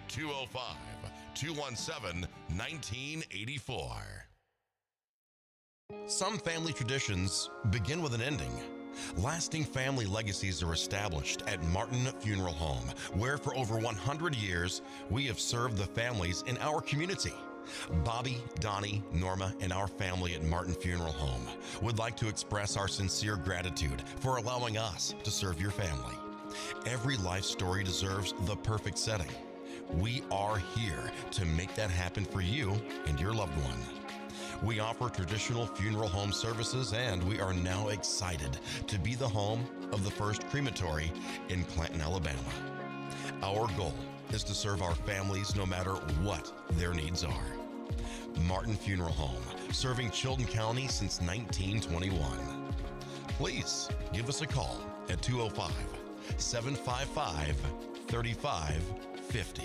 205-217-1984. Some family traditions begin with an ending. Lasting family legacies are established at Martin Funeral Home, where for over 100 years, we have served the families in our community. Bobby, Donnie, Norma, and our family at Martin Funeral Home would like to express our sincere gratitude for allowing us to serve your family. Every life story deserves the perfect setting. We are here to make that happen for you and your loved one. We offer traditional funeral home services, and we are now excited to be the home of the first crematory in Clanton, Alabama. Our goal is to serve our families no matter what their needs are. Martin Funeral Home, serving Chilton County since 1921. Please give us a call at 205-755-3550.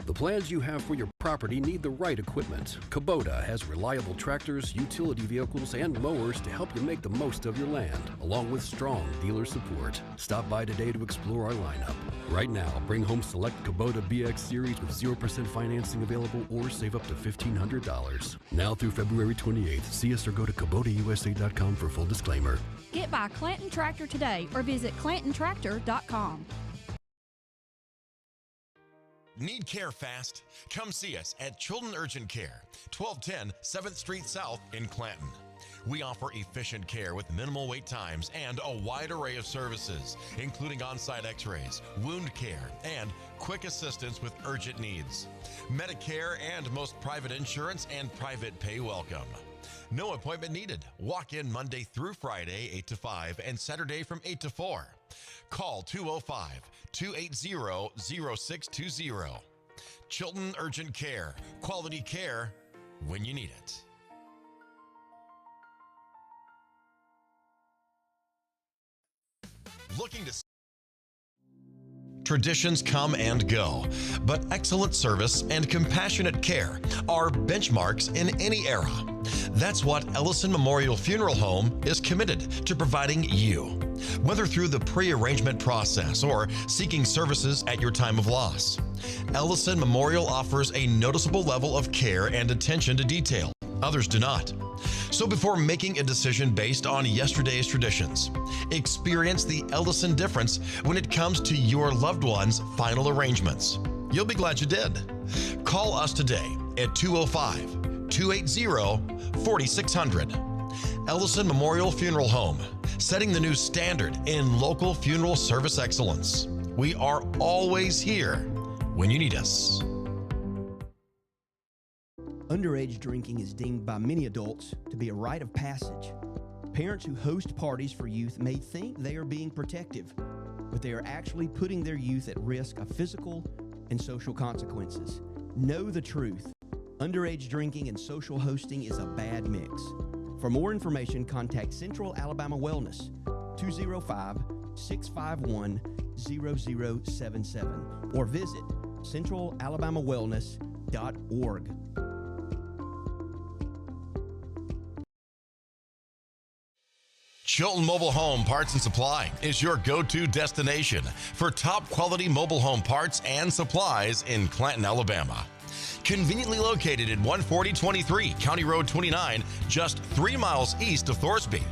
The plans you have for your property need the right equipment. Kubota has reliable tractors, utility vehicles, and mowers to help you make the most of your land, along with strong dealer support. Stop by today to explore our lineup. Right now, bring home select Kubota BX Series with 0% financing available or save up to $1,500. Now through February 28th, see us or go to KubotaUSA.com for full disclaimer. Get by Clanton Tractor today or visit ClantonTractor.com. Need care fast? Come see us at Chilton Urgent Care, 1210 7th Street South in Clanton. We offer efficient care with minimal wait times and a wide array of services, including on-site x-rays, wound care, and quick assistance with urgent needs. Medicare and most private insurance and private pay welcome. No appointment needed. Walk in Monday through Friday, 8 to 5, and Saturday from 8 to 4. Call 205-280-0620. Chilton Urgent Care. Quality care when you need it. Looking to... Traditions come and go, but excellent service and compassionate care are benchmarks in any era. That's what Ellison Memorial Funeral Home is committed to providing you, whether through the pre-arrangement process or seeking services at your time of loss. Ellison Memorial offers a noticeable level of care and attention to detail. Others do not. So before making a decision based on yesterday's traditions, experience the Ellison difference when it comes to your loved one's final arrangements. You'll be glad you did. Call us today at 205-280-4600. Ellison Memorial Funeral Home, setting the new standard in local funeral service excellence. We are always here when you need us. Underage drinking is deemed by many adults to be a rite of passage. Parents who host parties for youth may think they are being protective, but they are actually putting their youth at risk of physical and social consequences. Know the truth. Underage drinking and social hosting is a bad mix. For more information, contact Central Alabama Wellness, 205-651-0077, or visit centralalabamawellness.org. Chilton Mobile Home Parts and Supply is your go-to destination for top quality mobile home parts and supplies in Clanton, Alabama. Conveniently located at 14023 County Road 29, just 3 miles east of Thorsby.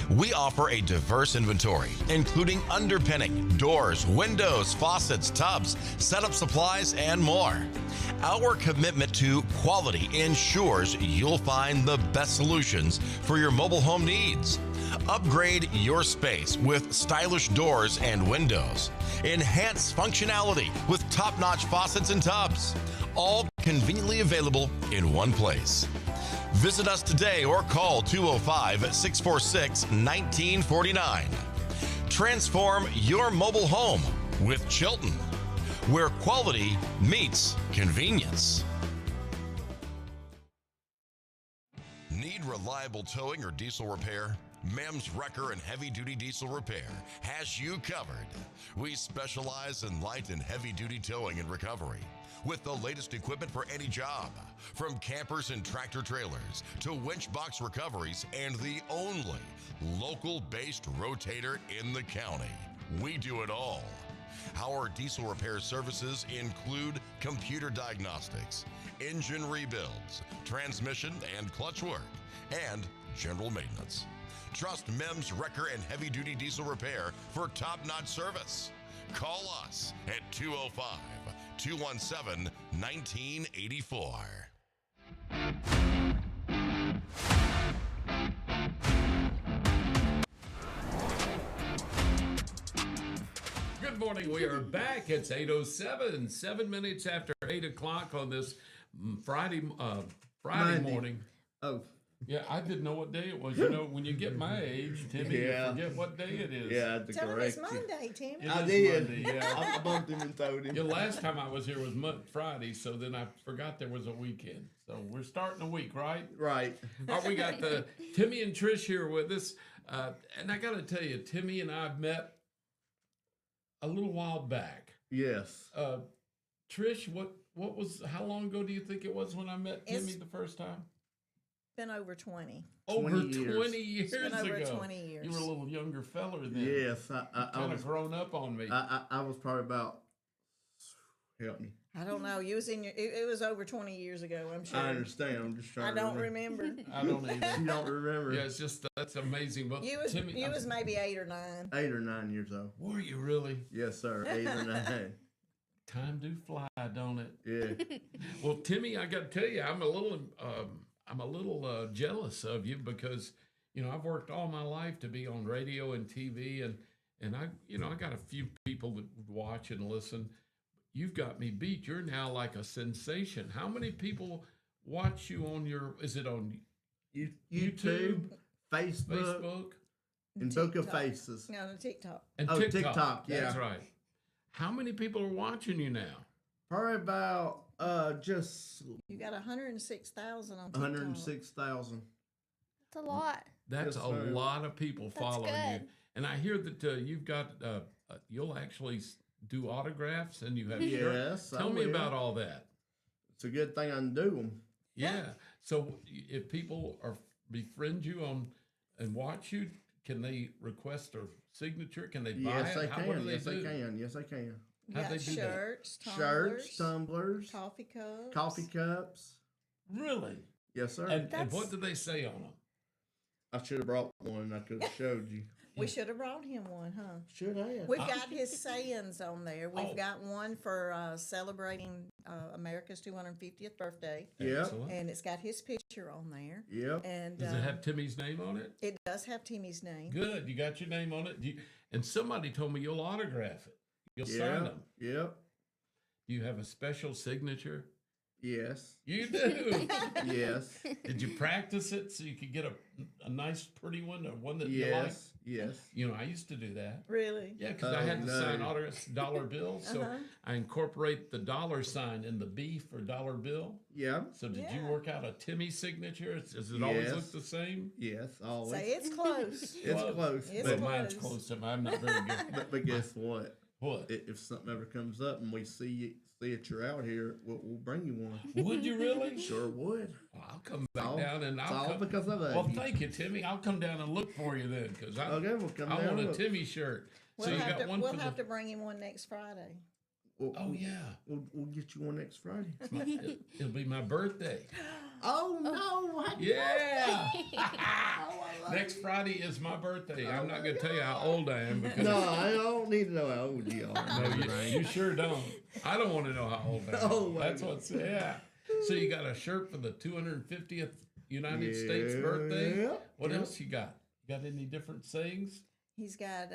We offer a diverse inventory, including underpinning, doors, windows, faucets, tubs, setup supplies, and more. Our commitment to quality ensures you'll find the best solutions for your mobile home needs. Upgrade your space with stylish doors and windows. Enhance functionality with top-notch faucets and tubs. All conveniently available in one place. Visit us today or call 205-646-1949. Transform your mobile home with Chilton, where quality meets convenience. Need reliable towing or diesel repair? Mem's Wrecker and Heavy Duty Diesel Repair has you covered. We specialize in light and heavy duty towing and recovery with the latest equipment for any job, from campers and tractor trailers to winch box recoveries, and the only local-based rotator in the county. We do it all. Our diesel repair services include computer diagnostics, engine rebuilds, transmission and clutch work, and general maintenance. Trust Mem's Wrecker and Heavy Duty Diesel Repair for top-notch service. Call us at 205-217-1984. Good morning. We are back. It's 8:07, 7 minutes after 8 o'clock on this Friday morning. Oh. Yeah, I didn't know what day it was. You know, when you get my age, Timmy, you forget what day it is. Yeah, I had to Tell him correct it's you. Monday, Timmy. I It is did. Monday, yeah. I bumped him and told him. Yeah, last time I was here was Friday, so then I forgot there was a weekend. So we're starting a week, right? Right. All right, we got the Timmy and Trish here with us. And I got to tell you, Timmy and I met a little while back. Yes. Trish, how long ago do you think it was when I met Timmy the first time? Been over 20. Over 20 20 years. years It's been over ago. 20 years. You were a little younger feller then. Yes. I Kind was of grown up on me. I was probably about, help me. I don't know. You was in your. It was over 20 years ago. I'm sure. I understand. I'm just trying I to don't remember. I don't either. You don't remember? Yeah, it's just, that's amazing. But You was Timmy, you was maybe 8 or 9. 8 or 9 years old. were you really? Yes, sir. 8 or 9. Time do fly, don't it? Yeah. Well, Timmy, I got to tell you, I'm a little jealous of you because, you know, I've worked all my life to be on radio and TV, and I got a few people that watch and listen. You've got me beat. You're now like a sensation. How many people watch you on is it on YouTube, Facebook, and Book of TikTok. Faces. No, TikTok. and Oh, TikTok? TikTok, yeah. That's right. How many people are watching you now? Probably about just You got 106,000 on TikTok. 106,000. That's a lot. That's Yes, a sir. lot of people following you. good. And I hear that you've got, you'll actually do autographs and you have shirts. Yes, I Tell me will. about all that. It's a good thing I can do them. Yeah. So if people befriend you and watch you, can they request a signature? Can they buy Yes, it? they What do can. Yes, they do? can. Yes, they can. You How'd got they do that? shirts, tumblers, Shirts, tumblers, coffee cups. coffee cups. Really? Yes, sir. And what do they say on them? I should have brought one. I could have showed you. We should have brought him one, huh? Should have. We've got his sayings on there. We've Oh. got one for celebrating America's 250th birthday, Yep. Excellent. and it's got his picture on there. Yep. And Does it have Timmy's name on it? it does have Timmy's name. Good. You got your name on it. And somebody told me you'll autograph it. You'll sign Yep. them. Yep. Do you have a special signature? Yes. You do. Yes. Did you practice it so you could get a nice, pretty one, or one that you like? Yes. Yes. You know, I used to do that. Really? Yeah, because I had to no. sign autographs, dollar bills. So Uh-huh. I incorporate the dollar sign in the B for dollar bill. Yeah. So did you Yeah. work out a Timmy signature? Does it always Yes. look the same? Yes. Always. Say it's close. It's close. It's But But, mine's close. close. I'm not very good. but guess what? What? If something ever comes up and we see that you're out here, we'll bring you one. Would you really? Sure would. Well, I'll come back all- down and it's I'll all come. because I love Well, you. thank you, Timmy. I'll come down and look for you then, because Okay, we'll come I down want and a look. Timmy shirt. So We'll you have got to, one we'll for have the. to bring him one next Friday. Oh yeah, We'll get you one next Friday. it'll be my birthday. Oh no! Happy Yeah. birthday. Next Friday is my birthday. I'm not gonna tell you how old I am because No, I don't need to know how old you are. no, you sure don't. I don't want to know how old I am. Oh, my That's what's yeah. So you got a shirt for the 250th United States birthday. Yep, What yep. else you got? You got any different sayings? He's got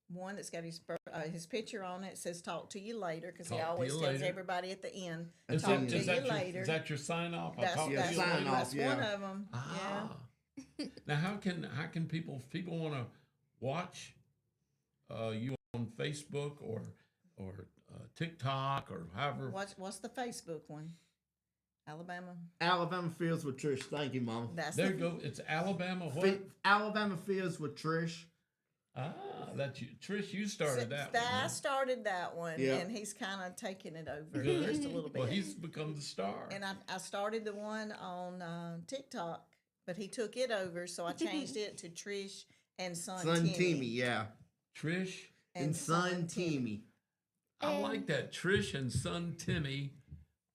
one that's got his picture on it. It says "Talk to you later" because he Talk to always you tells later. everybody at the end. Is Talk that- to is you your, later. Is that your sign off? I'll That's, talk to Yeah, that's, you sign later. off. that's yeah. one of them. Ah. Now how can people want to watch you on Facebook or TikTok or however? What's the Facebook one? Alabama. Alabama Fields with Trish. Thank you, Mama. That's There the, you go. It's Alabama what? Alabama Fields with Trish. Ah, that you, Trish, you started that one. I huh? started that one, Yeah. and he's kind of taking it over Good. just a little bit. Well, he's become the star. And I started the one on TikTok, but he took it over, so I changed it to Trish and Son Son Timmy. Timmy, yeah. Trish, And Son Timmy. I like that. Trish and son Timmy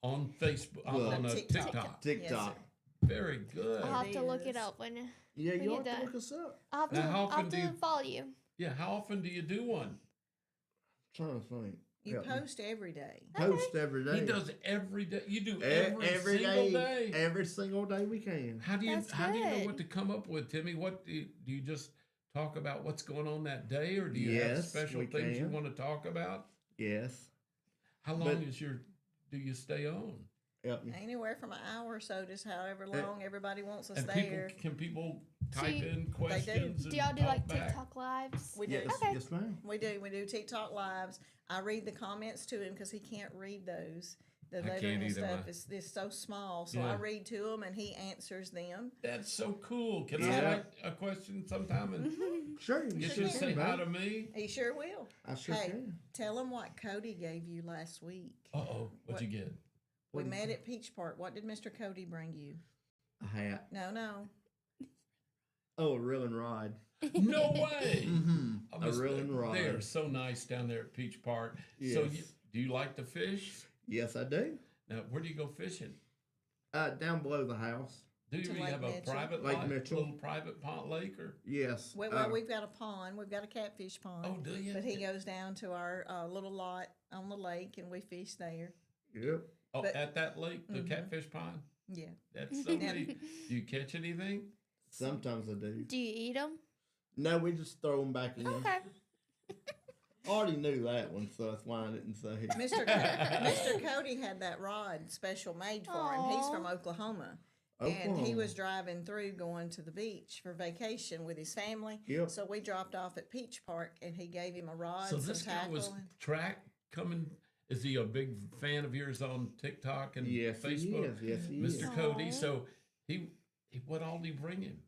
on Facebook, Look. on TikTok. TikTok. TikTok. Very good. I'll have to look is. it up when Yeah, We you get have to that. look us up. I'll have Now, to, how I'll often have do to you- follow you. Yeah, how often do you do one? trying to think. You Help me. post every day. Post every day. He does every day. You do every every single day. Every single day we can. How do you That's how do you know good. what to come up with, Timmy? What do you just talk about what's going on that day, or do you have Yes, special we things you can. want to talk about? Yes. How long But- do you stay on? Help me. Anywhere from an hour or so, just however long everybody wants us And there. can people So type you- in do. questions? Do y'all and do talk like back? TikTok lives? We do. Yes, Okay. yes, ma'am. We do TikTok lives. I read the comments to him because he can't read those. The I lettering can't and either, stuff my- is so small, so Yeah. I read to him and he answers them. That's so cool. Can I Yeah. write a question sometime and Sure. You get sure you to say can, hi babe. to me? He sure will. I sure Hey, can. tell him what Cody gave you last week. Uh-oh. What'd you get? We What met did at Peach Park. What did Mr. Cody bring you? A hat. No. Oh, a reeling rod. No way. Mm-hmm. I A miss reeling that. rod. They are so nice down there at Peach Park. Yes. So do you like to fish? Yes, I do. Now, where do you go fishing? Down below the house. Do you To really Lake have a Mitchell. private Lake lake, Mitchell. little private pond lake, or Yes. Well, we've got a pond. We've got a catfish pond. oh, do you? But he goes down to our little lot on the lake and we fish there. Yep. Oh, but- at that lake, the Mhm. catfish pond. Yeah. That's so Yeah. neat. Do you catch anything? Sometimes I do. Do you eat them? No, we just throw them back in. Okay. I already knew that one, so that's why I didn't say it. Mr. Cody had that rod special made for him. He's Aw. from Oklahoma. And he Oklahoma. was driving through going to the beach for vacation with his family. Yep. So we dropped off at Peach Park and he gave him a rod, So some this guy tackle. was coming. Is he a big fan of yours on TikTok and Yes, Facebook? he is. Yes, he Mr. is. Cody. Aw. So he what all did he bring him?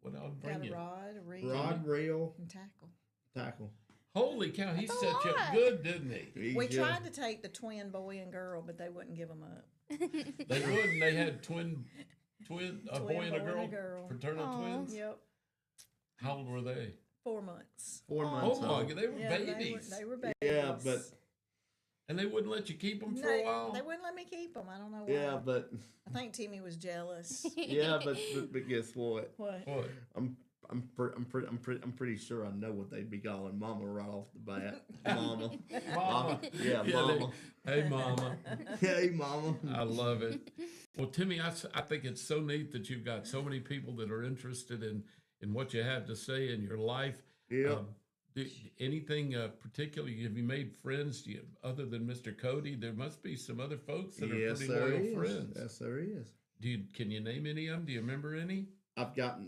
What all did he got bring a you? rod, a reel, Rod, reel, and tackle. tackle. Holy cow! He That's a set you up lot. good, didn't he? He's We just- tried to take the twin boy and girl, but they wouldn't give them up. They wouldn't. They had twin, a Twin boy and a boy girl, and a girl. fraternal Aw. twins. Yep. How old were they? 4 months. 4 Oh, months Oh my old. God, they were Yeah, babies, They were babies. Yeah, but and they wouldn't let you keep them for a while. They wouldn't let me keep them. I don't know why. yeah, but I think Timmy was jealous. yeah, but guess what? What? What? I'm pretty sure I know what they'd be calling Mama right off the bat. Mama. Mama. Yeah, Mama. Hey, Mama. Hey, Mama. I love it. Well, Timmy, I think it's so neat that you've got so many people that are interested in what you have to say in your life. Yeah. Anything particularly? Have you made friends other than Mr. Cody? There must be some other folks that are Yes, pretty there loyal is. friends. Yes, there is. Can you name any of them? Do you remember any? I've got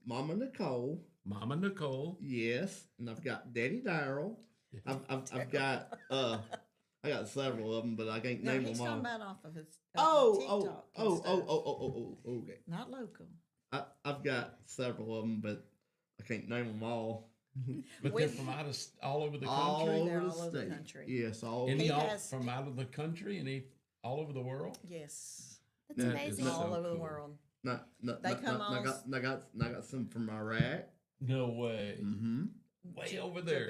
Mama Nicole. Mama Nicole. Yes, and I've got Daddy Daryl. I've got I got several of them, but I can't No, name he's them all. talking about off of his Oh, TikTok and oh, stuff. okay. Not local. I've got several of them, but I can't name them all. But We- they're from all over the All country. They're over all the over the state. country. Yes, all. Any He all has- from out of the country? Any all over the world? Yes. That's That is amazing. so all over the cool. world. They come on I got some from Iraq. No way. Mm-hmm. Way over there.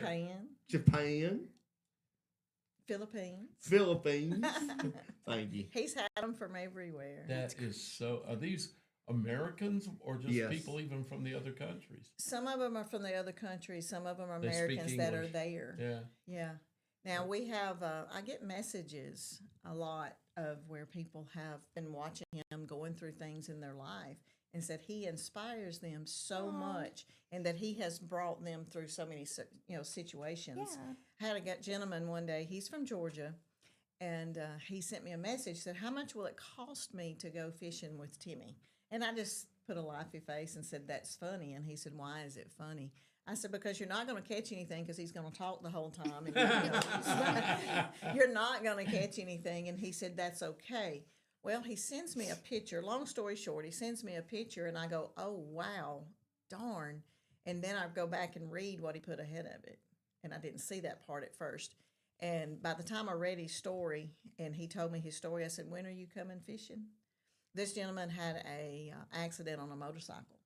Japan. Philippines. Thank you. He's had them from everywhere. That is so. Are these Americans or just Yes. people even from the other countries? Some of them are from the other countries. Some of them are They speak Americans that are English. there. Yeah. Yeah. Now we have, I get messages a lot of where people have been watching him going through things in their life and said he inspires them so much and that he has brought them through so many, situations. Yeah. I had a gentleman one day, he's from Georgia, and he sent me a message, said, how much will it cost me to go fishing with Timmy? And I just put a laughy face and said, that's funny. And he said, why is it funny? I said, because you're not going to catch anything because he's going to talk the whole time. And you're not going to catch anything. And he said, that's okay. Well, he sends me a picture. Long story short, he sends me a picture and I go, oh, wow, darn. And then I go back and read what he put ahead of it. And I didn't see that part at first. And by the time I read his story and he told me his story, I said, when are you coming fishing? This gentleman had a accident on a motorcycle.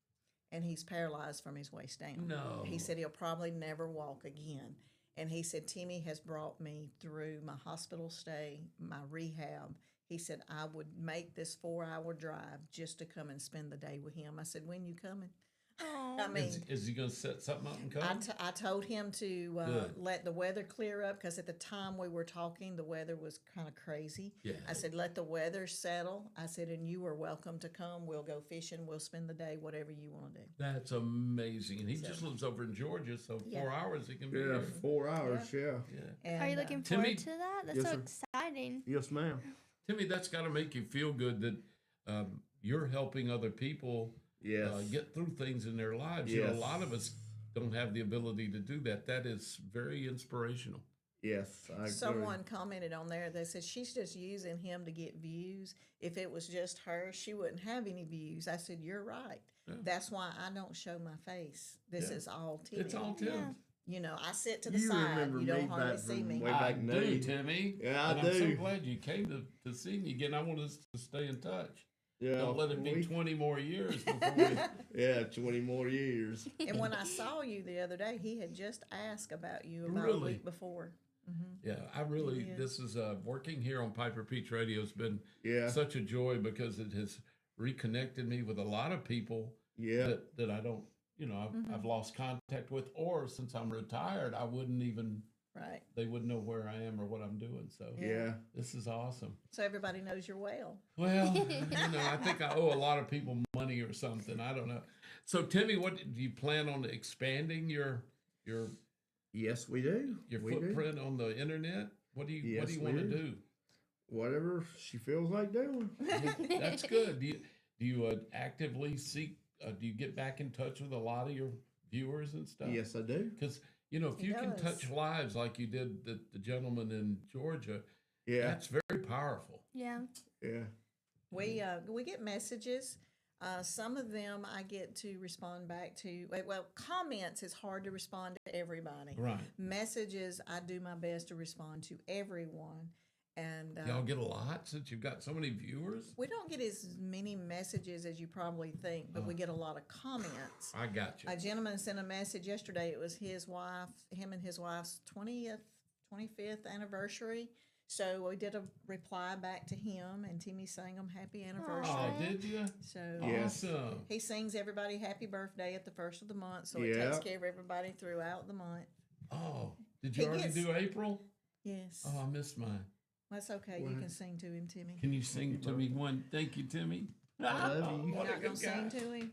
And he's paralyzed from his waist down. No. He said he'll probably never walk again. And he said, Timmy has brought me through my hospital stay, my rehab. He said, I would make this 4-hour drive just to come and spend the day with him. I said, when you coming? Aw. I mean, Is he going to set something up and come? I told him to Good. let the weather clear up because at the time we were talking, the weather was kind of crazy. Yeah. I said, let the weather settle. I said, and you are welcome to come. We'll go fishing. We'll spend the day, whatever you want to do. That's amazing. And he just lives over in Georgia, so Yeah. 4 hours he can be Yeah, here. 4 hours. Yeah. Yeah. And, Are you looking Timmy- forward to that? That's Yes, so sir. exciting. Yes, ma'am. Timmy, that's got to make you feel good that you're helping other people Yes. get through things in their lives. You know, a Yes. lot of us don't have the ability to do that. That is very inspirational. Yes, I agree. Someone commented on there that said she's just using him to get views. If it was just her, she wouldn't have any views. I said, you're right. Yeah. That's why I don't show my face. This Yeah. is all Timmy. It's all Tim. Yeah. You know, I sit to the You side. remember You me don't hardly back see from me. way I back do, then. Timmy. Yeah, I and I'm so do. glad you came to see me again. I want us to stay in touch. Yeah, Don't let it be we- 20 more years before we... Yeah, 20 more years. And when I saw you the other day, he had just asked about you about a Really? week before. Yeah, I really, Yeah. this is working here on Piper Peach Radio has been Yeah. such a joy because it has reconnected me with a lot of people Yeah. that I don't, I've lost contact with, or since I'm retired, I wouldn't even, Right. they wouldn't know where I am or what I'm doing. So Yeah. this is awesome. So everybody knows you're well. Well, I think I owe a lot of people money or something. I don't know. So Timmy, what do you plan on expanding your Yes, we do. We do. footprint on the internet? What do you Yes, we want to do. do? Whatever she feels like doing. That's good. Do you actively seek? Do you get back in touch with a lot of your viewers and stuff? Yes, I do. Because if He you can does. touch lives like you did the gentleman in Georgia, Yeah. that's very powerful. Yeah. Yeah. We get messages. Some of them I get to respond back to. Well, comments is hard to respond to everybody. Right. Messages, I do my best to respond to everyone. And Y'all get a lot since you've got so many viewers. we don't get as many messages as you probably think, but we get a lot of comments. I got you. A gentleman sent a message yesterday. It was him and his wife's 25th anniversary. So we did a reply back to him, and Timmy sang them happy anniversary. Oh, did you? So Yes. Awesome. he sings everybody happy birthday at the first of the month, so it Yeah. takes care of everybody throughout the month. Oh, did you He already gets- do April? Yes. Oh, I missed mine. That's okay. You can sing to him, Timmy. Can you sing to me one? Thank you, Timmy. I love you. You're What a not going good to guy. sing to him?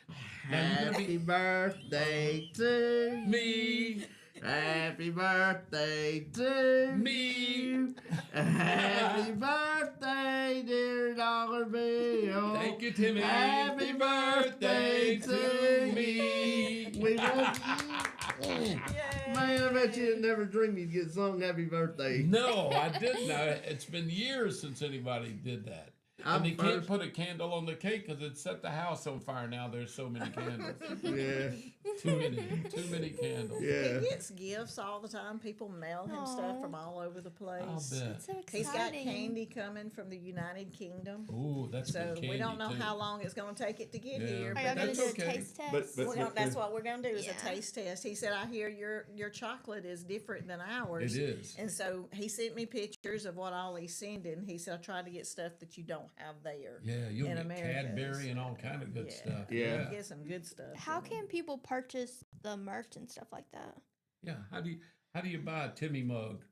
Happy birthday to Me. Happy birthday to Me. Happy birthday, dear Dollar Bill. Thank you, Timmy. Happy birthday to me. We love you. Man, I bet you never dreamed you'd get sung happy birthday. No, I didn't. It's been years since anybody did that. And you can't first. put a candle on the cake because it set the house on fire. Now there's so many candles. Yeah, Too many candles. yeah. He gets gifts all the time. People mail him stuff from all over the place. I'll bet. It's so exciting. He's got candy coming from the United Kingdom. Ooh, that's So good candy, we don't know too. how long it's going to take it to get Yeah. here. Are y'all But gonna That's do a okay. taste test? that's what we're going to do is Yeah. a taste test. He said, I hear your chocolate is different than ours. It is. And so he sent me pictures of what all he's sending. He said, I try to get stuff that you don't have there. Yeah, you'll in get America. Cadbury and all kind of good stuff. Yeah. Get some good stuff. How can people purchase the merch and stuff like that? Yeah. How do you buy a Timmy mug?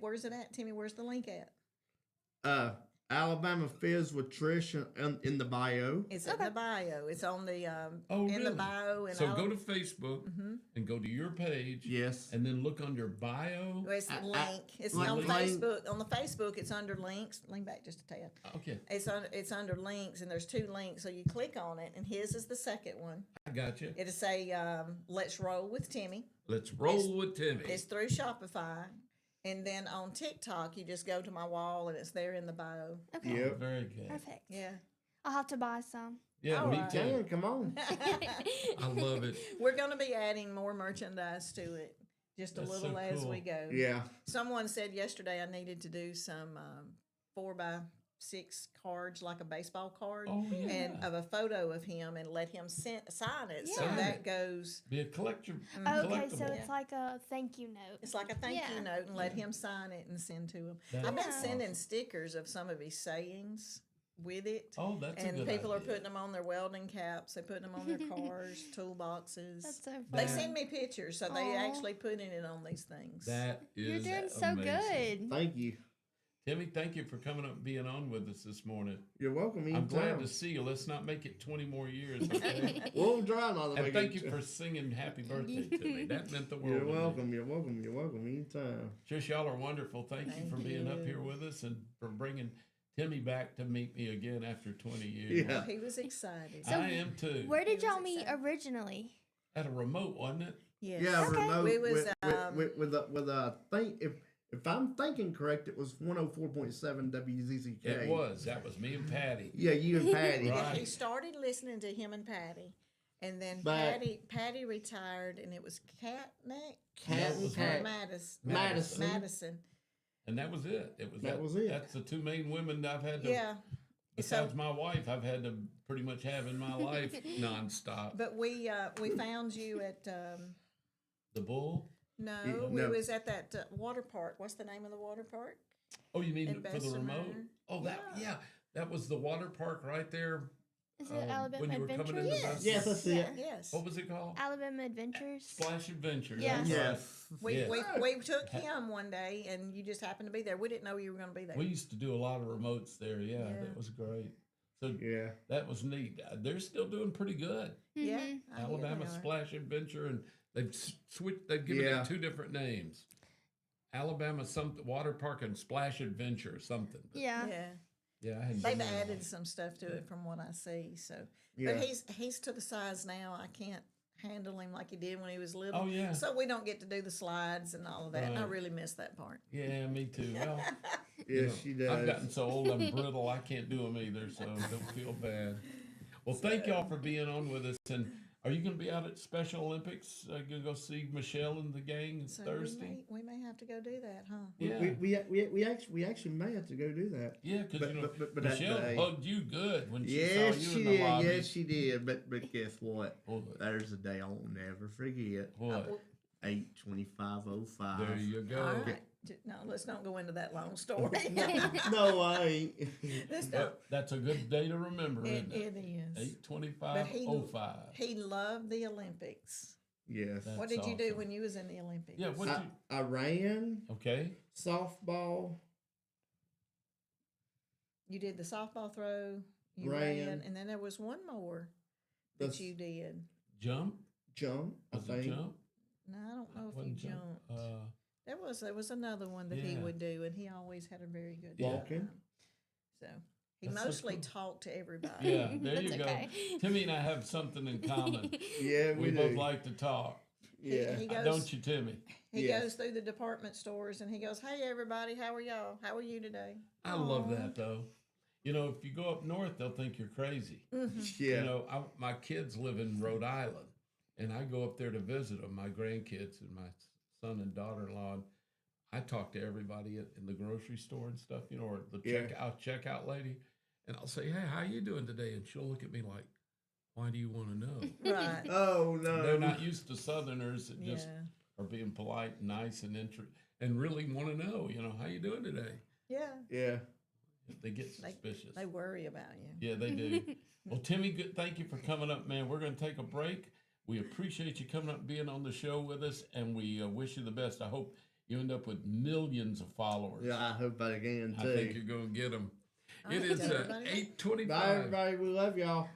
Where's it at, Timmy? Where's the link at? Alabama Fizz with Trish in the bio. It's in the bio. It's on the Oh, in the really? bio. And So go to Facebook and go to your page. Yes. And then look under bio. Well, it's a link. It's link. on Link. Facebook. On the Facebook, it's under links. Lean back just a tad. Okay, It's under links, and there's 2 links. So you click on it, and his is the second one. I got you. It'll say "Let's Roll with Timmy." Let's roll with Timmy. It's through Shopify, and then on TikTok, you just go to my wall, and it's there in the bio. Okay. Yep. Very good. Perfect. Yeah, I'll have to buy some. Yeah, All me right. too. Dan, come on. I love it. we're going to be adding more merchandise to it, just a That's little so as cool. we go. Yeah. Someone said yesterday I needed to do some 4x6 cards, like a baseball card, Oh, yeah. and of a photo of him, and let him sign it. So Yeah. that goes. Be a collector. Okay, so collectible. it's like a thank you note. It's like a thank Yeah. you note, and let him sign it and send to him. That's I've been Yeah. sending stickers of some of his sayings with it. Oh, that's a And good people are idea. putting them on their welding caps. They're putting them on their cars, toolboxes. That's so fun. They send me pictures, so they Aw. actually putting it on these things. That You're is doing so amazing. good. Thank you. Timmy, thank you for coming up and being on with us this morning. You're welcome. I'm glad Anytime. to see you. Let's not make it 20 more years, okay? We'll try not to And make thank it. you for singing happy birthday to me. That meant the world You're to me. welcome. You're welcome. You're welcome. Anytime. Just y'all are wonderful. Thank you for being up here with us and for bringing Timmy back to meet me again after 20 years. Yeah. He was excited. I am too. Where did He was y'all meet excited. originally? At a remote, wasn't it? Yes. Yeah, Okay. remote We was, with a think if I'm thinking correct, it was 104.7 WZZK. It was. That was me and Patty. Yeah, you and Patty. Right. He started listening to him and Patty, and then But- Patty retired, and it was Cat and Pat. Madison. Madison. And that was it. It was That was it. That's the 2 main women I've had to, Yeah. besides my wife, I've had to pretty much have in my life nonstop. But we found you at The Bull? we no. was at that water park. What's the name of the water park? Oh, you mean In for the remote? Bessemer. Oh, yeah. That was the water park right there. Is it when Alabama you were coming Adventures? into Bessemer. Yes, that's it. Yes. What was it called? Alabama Adventures. Splash Adventure. Yeah. That's Yes. right. Yes. We took him one day, and you just happened to be there. We didn't know you were going to be there. We used to do a lot of remotes there. Yeah, Yeah. that was great. So Yeah. that was neat. They're still doing pretty good. Yeah. Mhm. I hear Alabama they are. Splash Adventure, and they've switched. They've given Yeah. it 2 different names. Alabama Water Park and Splash Adventure or something. But Yeah. Yeah. yeah, I hadn't They've been there in a added while. some stuff to it from what I see. So, Yeah. but he's to the size now. I can't handle him like he did when he was little. Oh, yeah. So we don't get to do the slides and all of that. And I Right. really miss that part. Yeah, me too. Well, Yes, she does. I've gotten so old I'm brittle. I can't do them either, so don't feel bad. Well, thank y'all for being on with us. And are you going to be out at Special Olympics? Going to go see Michelle and the gang So Thursday? we may have to go do that, huh? Yeah. We actually may have to go do that. Yeah, because But- you know but that Michelle day- hugged you good when she Yes, saw you she in the did. lobby. Yes, she did. But guess what? What? There's a day I'll never forget. What? 8/25/05. There you go. All right. No, let's not go into that long story. No, I ain't. Let's not. That's a good day to remember, It, isn't it? it is. 8/25/05. He loved the Olympics. Yes. That's What did you do awesome. when you was in the Olympics? Yeah, what I ran okay. softball. You did the softball throw. You Ran. ran, and then there was one more that That's- you did. Jump? Jump. I Was it think. jump? No, I don't know if you Wasn't jump. jumped. There was another one that he Yeah. would do, and he always had a very good Yeah. Walking. time. So he That's so mostly cool. talked to everybody. Yeah, there you That's go. okay. Timmy and I have something in common. Yeah, We we both do. like to talk. Yeah. He goes, Don't you, Timmy? he Yes. goes through the department stores and he goes, "Hey everybody, how are y'all? How are you today?" I love that though. You know, if you go up north, they'll think you're crazy. Mm-hmm. Yeah. You know, my kids live in Rhode Island, and I go up there to visit them, my grandkids and my son and daughter-in-law. And I talk to everybody in the grocery store and stuff, you know, or the checkout lady, and I'll say, "Hey, how you doing today?" And she'll look at me like, "Why do you want to know?" Right. Oh no. They're not used to Southerners that just Yeah. are being polite and nice and really want to know, you know, how you doing today? Yeah. Yeah. They get suspicious. They worry about you. Yeah, they do. Well, Timmy, thank you for coming up, man. We're going to take a break. We appreciate you coming up and being on the show with us, and we wish you the best. I hope you end up with millions of followers. Yeah, I hope I can too. I think you're going to get them. It right, is everybody. 8:25. Bye, everybody. We love y'all.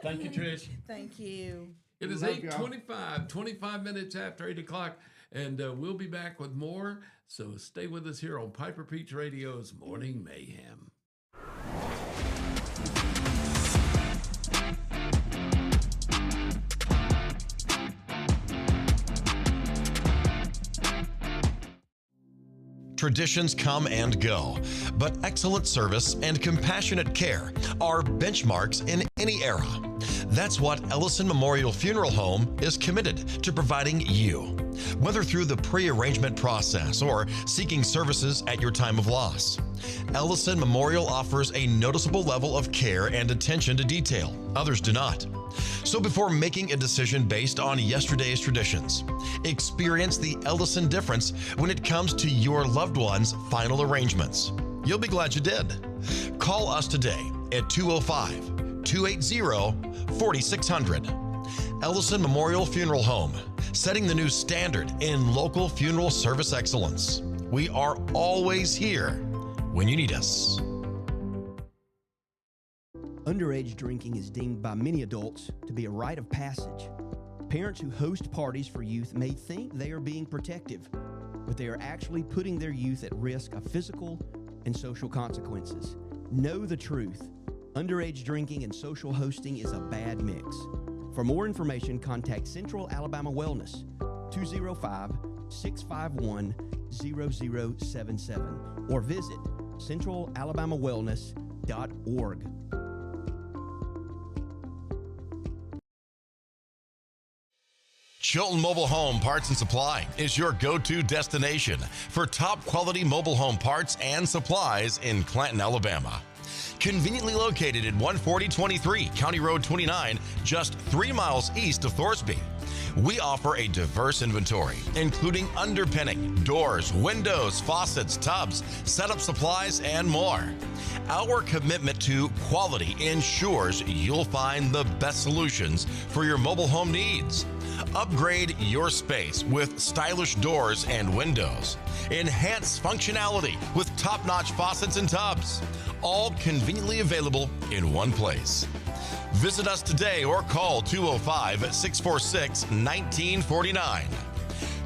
Thank you, Trish. Thank you. It is Love y'all. 8:25, 25 minutes after 8 o'clock, and we'll be back with more. So stay with us here on Piper Peach Radio's Morning Mayhem. Traditions come and go, but excellent service and compassionate care are benchmarks in any era. That's what Ellison Memorial Funeral Home is committed to providing you, whether through the pre-arrangement process or seeking services at your time of loss. Ellison Memorial offers a noticeable level of care and attention to detail. Others do not. So before making a decision based on yesterday's traditions, experience the Ellison difference when it comes to your loved one's final arrangements. You'll be glad you did. Call us today at 205-280-4600. Ellison Memorial Funeral Home, setting the new standard in local funeral service excellence. We are always here when you need us. Underage drinking is deemed by many adults to be a rite of passage. Parents who host parties for youth may think they are being protective, but they are actually putting their youth at risk of physical and social consequences. Know the truth. Underage drinking and social hosting is a bad mix. For more information, contact Central Alabama Wellness, 205-651-0077, or visit centralalabamawellness.org. Chilton Mobile Home Parts and Supply is your go-to destination for top quality mobile home parts and supplies in Clanton, Alabama. Conveniently located at 14023 County Road 29, just 3 miles east of Thorsby. We offer a diverse inventory, including underpinning, doors, windows, faucets, tubs, setup supplies, and more. Our commitment to quality ensures you'll find the best solutions for your mobile home needs. Upgrade your space with stylish doors and windows. Enhance functionality with top-notch faucets and tubs. All conveniently available in one place. Visit us today or call 205-646-1949.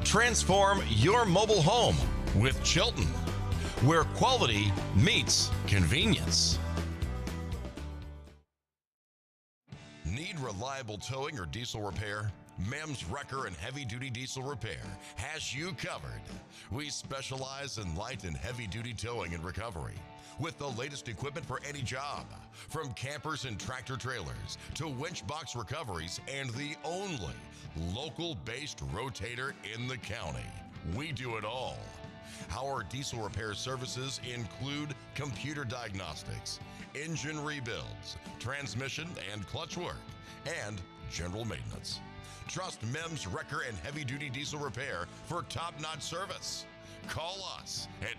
Transform your mobile home with Chilton, where quality meets convenience. Need reliable towing or diesel repair? Mem's Wrecker and Heavy Duty Diesel Repair has you covered. We specialize in light and heavy duty towing and recovery with the latest equipment for any job, from campers and tractor trailers to winch box recoveries, and the only local-based rotator in the county. We do it all. Our diesel repair services include computer diagnostics, engine rebuilds, transmission and clutch work, and general maintenance. Trust Mem's Wrecker and Heavy Duty Diesel Repair for top-notch service. Call us at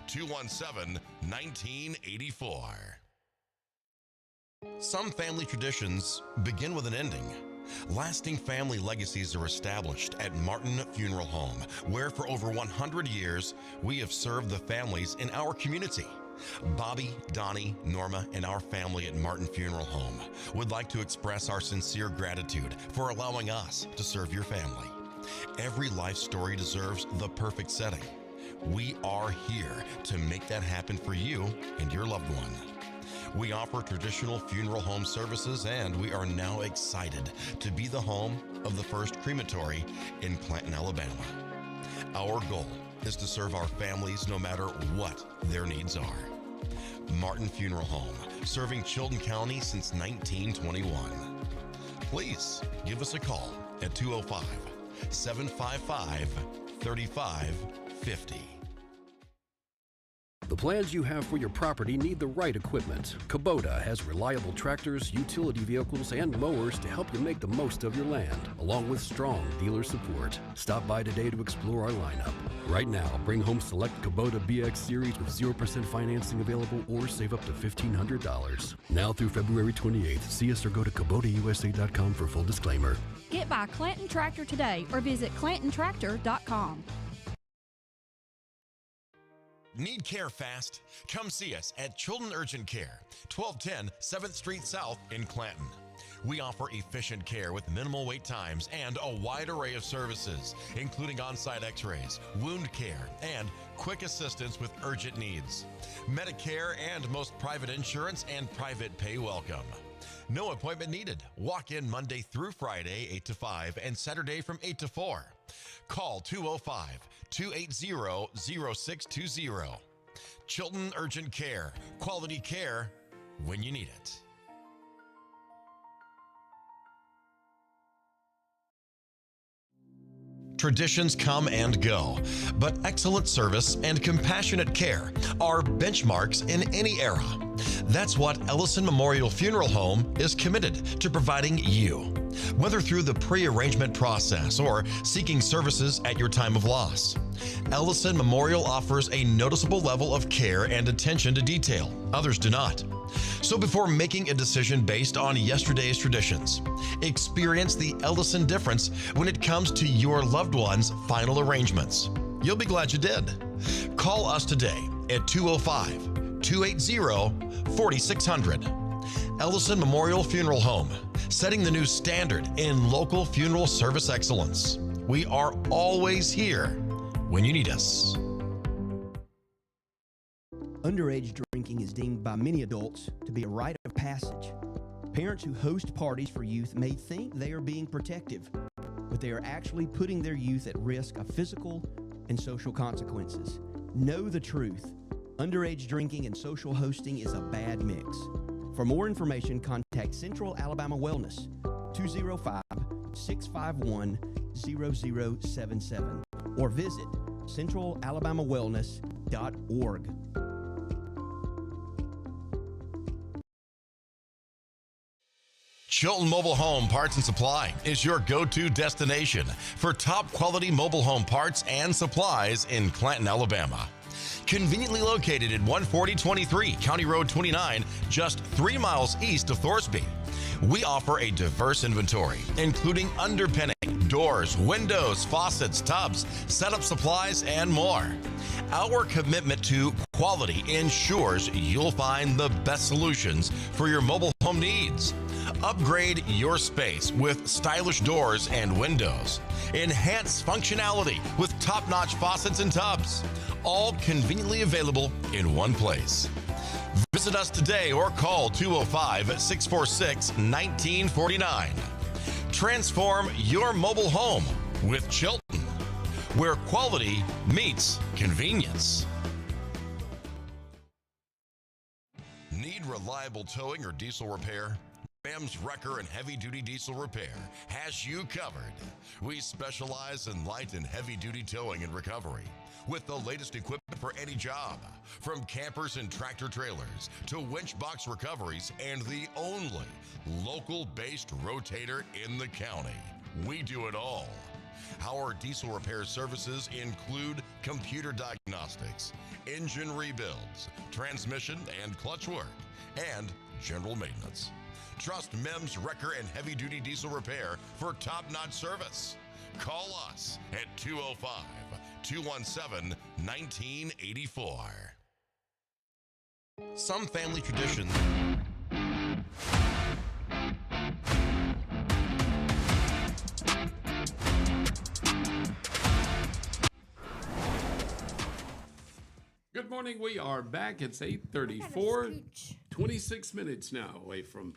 205-217-1984. Some family traditions begin with an ending. Lasting family legacies are established at Martin Funeral Home, where for over 100 years, we have served the families in our community. Bobby, Donnie, Norma, and our family at Martin Funeral Home would like to express our sincere gratitude for allowing us to serve your family. Every life story deserves the perfect setting. We are here to make that happen for you and your loved one. We offer traditional funeral home services, and we are now excited to be the home of the first crematory in Clanton, Alabama. Our goal is to serve our families no matter what their needs are. Martin Funeral Home, serving Chilton County since 1921. Please give us a call at 205-755-3550. The plans you have for your property need the right equipment. Kubota has reliable tractors, utility vehicles, and mowers to help you make the most of your land, along with strong dealer support. Stop by today to explore our lineup. Right now, bring home select Kubota BX Series with 0% financing available or save up to $1,500. Now through February 28th, see us or go to KubotaUSA.com for full disclaimer. Get by Clanton Tractor today or visit ClantonTractor.com. Need care fast? Come see us at Chilton Urgent Care, 1210 7th Street South in Clanton. We offer efficient care with minimal wait times and a wide array of services, including on-site x-rays, wound care, and quick assistance with urgent needs. Medicare and most private insurance and private pay welcome. No appointment needed. Walk in Monday through Friday, 8 to 5, and Saturday from 8 to 4. Call 205-280-0620. Chilton Urgent Care. Quality care when you need it. Traditions come and go, but excellent service and compassionate care are benchmarks in any era. That's what Ellison Memorial Funeral Home is committed to providing you. Whether through the pre-arrangement process or seeking services at your time of loss, Ellison Memorial offers a noticeable level of care and attention to detail. Others do not. So before making a decision based on yesterday's traditions, experience the Ellison difference when it comes to your loved one's final arrangements. You'll be glad you did. Call us today at 205-280-4600. Ellison Memorial Funeral Home, setting the new standard in local funeral service excellence. We are always here when you need us. Underage drinking is deemed by many adults to be a rite of passage. Parents who host parties for youth may think they are being protective, but they are actually putting their youth at risk of physical and social consequences. Know the truth. Underage drinking and social hosting is a bad mix. For more information, contact Central Alabama Wellness, 205-651-0077, or visit centralalabamawellness.org. Chilton Mobile Home Parts and Supply is your go-to destination for top quality mobile home parts and supplies in Clanton, Alabama. Conveniently located at 14023 County Road 29, just 3 miles east of Thorsby. We offer a diverse inventory, including underpinning, doors, windows, faucets, tubs, setup supplies, and more. Our commitment to quality ensures you'll find the best solutions for your mobile home needs. Upgrade your space with stylish doors and windows. Enhance functionality with top-notch faucets and tubs. All conveniently available in one place. Visit us today or call 205-646-1949. Transform your mobile home with Chilton, where quality meets convenience. Need reliable towing or diesel repair? Mayhem's Wrecker and Heavy Duty Diesel Repair has you covered. We specialize in light and heavy duty towing and recovery with the latest equipment for any job, from campers and tractor trailers to winch box recoveries, and the only local-based rotator in the county. We do it all. Our diesel repair services include computer diagnostics, engine rebuilds, transmission and clutch work, and general maintenance. Trust Mayhem's Wrecker and Heavy Duty Diesel Repair for top-notch service. Call us at 205-217-1984. Some family traditions. Good morning. We are back. It's 8:34, Scooch. 26 minutes now away from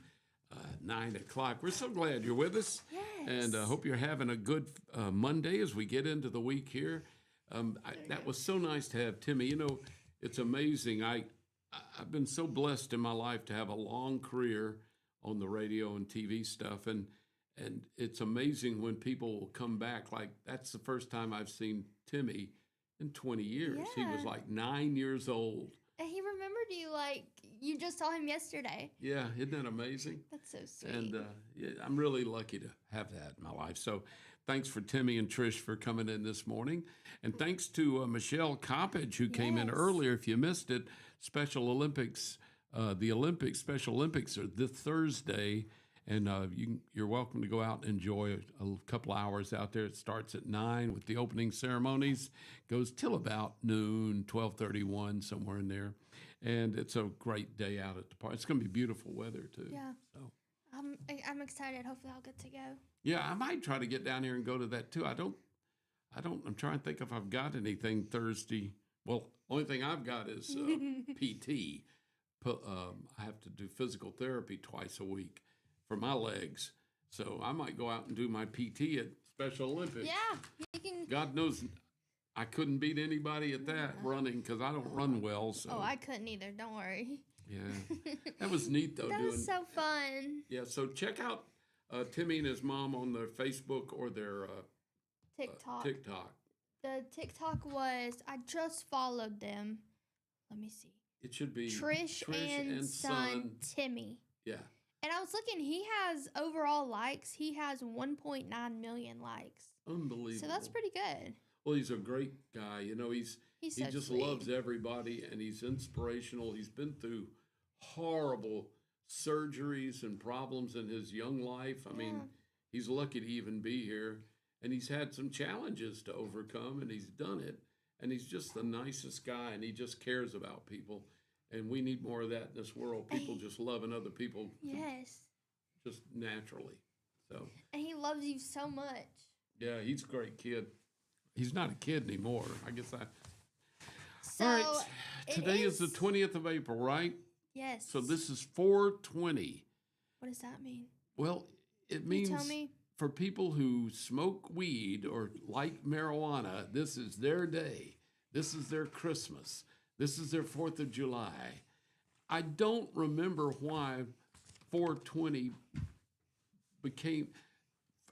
9 o'clock. We're so glad you're with us. Yes. And I hope you're having a good Monday as we get into the week here. That was so nice to have Timmy. You know, it's amazing. I've been so blessed in my life to have a long career on the radio and TV stuff. And it's amazing when people will come back. Like, that's the first time I've seen Timmy in 20 years. He was Yeah. like 9 years old. And he remembered you like you just saw him yesterday. Yeah, isn't that amazing? That's so sweet. And yeah, I'm really lucky to have that in my life. So thanks for Timmy and Trish for coming in this morning. And thanks to Michelle Coppage, who came in Yes. earlier. If you missed it, Special Olympics, Special Olympics are this Thursday. And you're welcome to go out and enjoy a couple hours out there. It starts at 9 with the opening ceremonies, goes till about noon, 12:31, somewhere in there. And it's a great day out at the park. It's going to be beautiful weather, too. Yeah. So, I'm excited. Hopefully I'll get to go. yeah, I might try to get down here and go to that, too. I'm trying to think if I've got anything Thursday. Well, only thing I've got is PT. I have to do physical therapy twice a week for my legs. So I might go out and do my PT at Special Olympics. Yeah, you can. God knows I couldn't beat anybody at that running because I don't run well. So Oh, I couldn't either. Don't worry. yeah, that was neat though. That was so fun. Yeah, so check out Timmy and his mom on their Facebook or their TikTok. TikTok. The TikTok was I just followed them. Let me see. It should be Trish and son Timmy. Yeah. And I was looking, he has overall likes. He has 1.9 million likes. Unbelievable. So that's pretty good. Well, he's a great guy. You know, he so just sweet. loves everybody, and he's inspirational. He's been through horrible surgeries and problems in his young life. I mean, he's lucky to even be here, and he's had some challenges to overcome, and he's done it. And he's just the nicest guy, and he just cares about people. And we need more of that in this world. People just loving other people. Yes. Just naturally. So. And he loves you so much. Yeah, he's a great kid. He's not a kid anymore. I guess I. So, all right. Today is the 20th of April, right? Yes. So this is 420. What does that mean? Well, it Can means you tell me? for people who smoke weed or like marijuana, this is their day. This is their Christmas. This is their 4th of July. I don't remember why 420 became,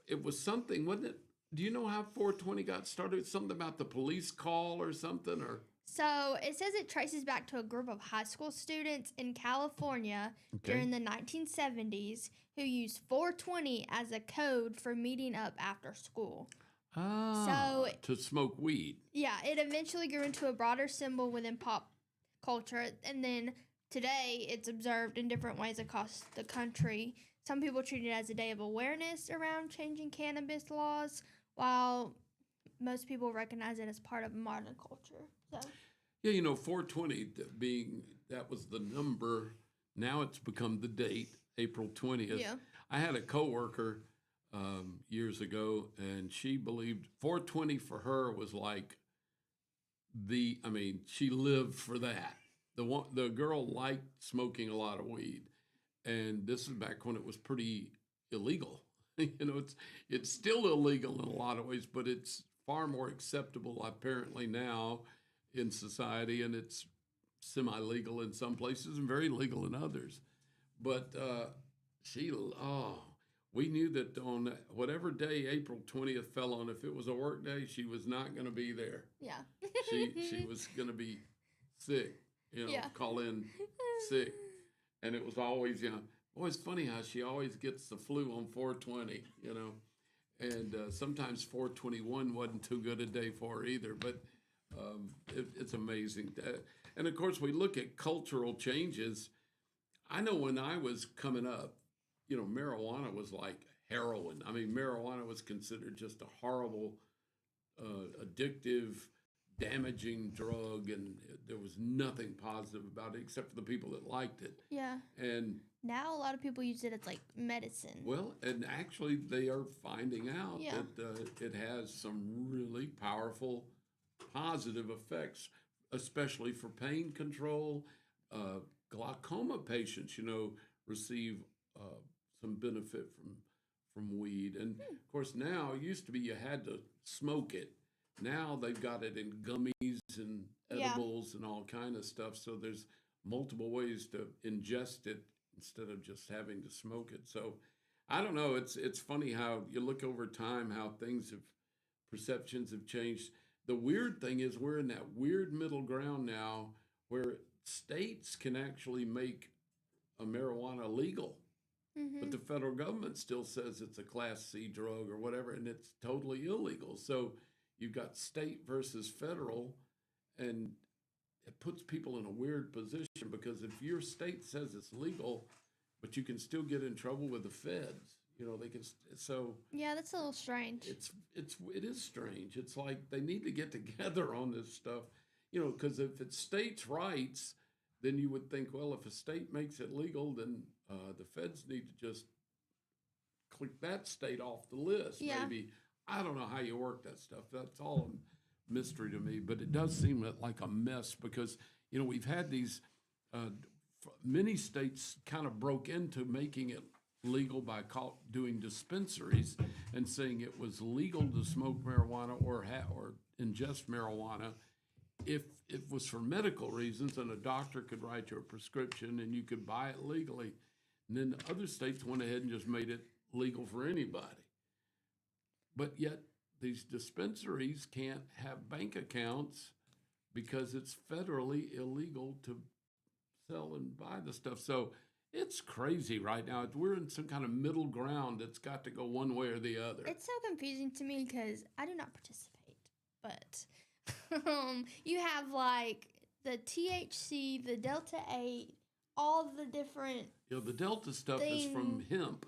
it was something, wasn't it? Do you know how 420 got started? Something about the police call or something? Or So it says it traces back to a group of high school students in California during the 1970s who used 420 as a code for meeting up after school. to smoke weed. Yeah, it eventually grew into a broader symbol within pop culture, and then today it's observed in different ways across the country. Some people treat it as a day of awareness around changing cannabis laws, while most people recognize it as part of modern culture. So, Yeah, you know, 420 that was the number. Now it's become the date, April 20th. yeah. I had a coworker years ago, and she believed 420 for her was like she lived for that. The girl liked smoking a lot of weed, and this is back when it was pretty illegal. You know, it's still illegal in a lot of ways, but it's far more acceptable apparently now in society, and it's semi-legal in some places and very legal in others. But we knew that on whatever day April 20th fell on, if it was a work day, she was not going to be there. Yeah. She was going to be sick, call in sick. And it was always, boy, it's funny how she always gets the flu on 420, and sometimes 421 wasn't too good a day for her either, but it's amazing. And of course, we look at cultural changes. I know when I was coming up, marijuana was like heroin. I mean, marijuana was considered just a horrible, addictive, damaging drug, and there was nothing positive about it except for the people that liked it. Yeah. And now a lot of people use it as like medicine. well, and actually they are finding out Yeah. that it has some really powerful positive effects especially for pain control. Glaucoma patients, receive some benefit from weed. And of course, now it used to be you had to smoke it. Now they've got it in gummies and edibles and all kind of stuff. So there's multiple ways to ingest it instead of just having to smoke it. So I don't know. It's funny how you look over time, how perceptions have changed. The weird thing is we're in that weird middle ground now where states can actually make a marijuana legal, but the federal government still says it's a Class C drug or whatever, and it's totally illegal. So you've got state versus federal, and it puts people in a weird position because if your state says it's legal, but you can still get in trouble with the feds. They can. So yeah, that's a little strange. It is strange. It's like they need to get together on this stuff, because if it's states' rights, then you would think, well, if a state makes it legal, then the feds need to just click that state off the list. Yeah. Maybe. I don't know how you work that stuff. That's all a mystery to me. But it does seem like a mess because we've had these. Many states kind of broke into making it legal by doing dispensaries and saying it was legal to smoke marijuana or ingest marijuana if it was for medical reasons and a doctor could write you a prescription and you could buy it legally. And then other states went ahead and just made it legal for anybody. But yet these dispensaries can't have bank accounts because it's federally illegal to sell and buy the stuff. So it's crazy right now. We're in some kind of middle ground that's got to go one way or the other. It's so confusing to me because I do not participate, but you have like the THC, the Delta 8, all the different. The Delta stuff is from hemp,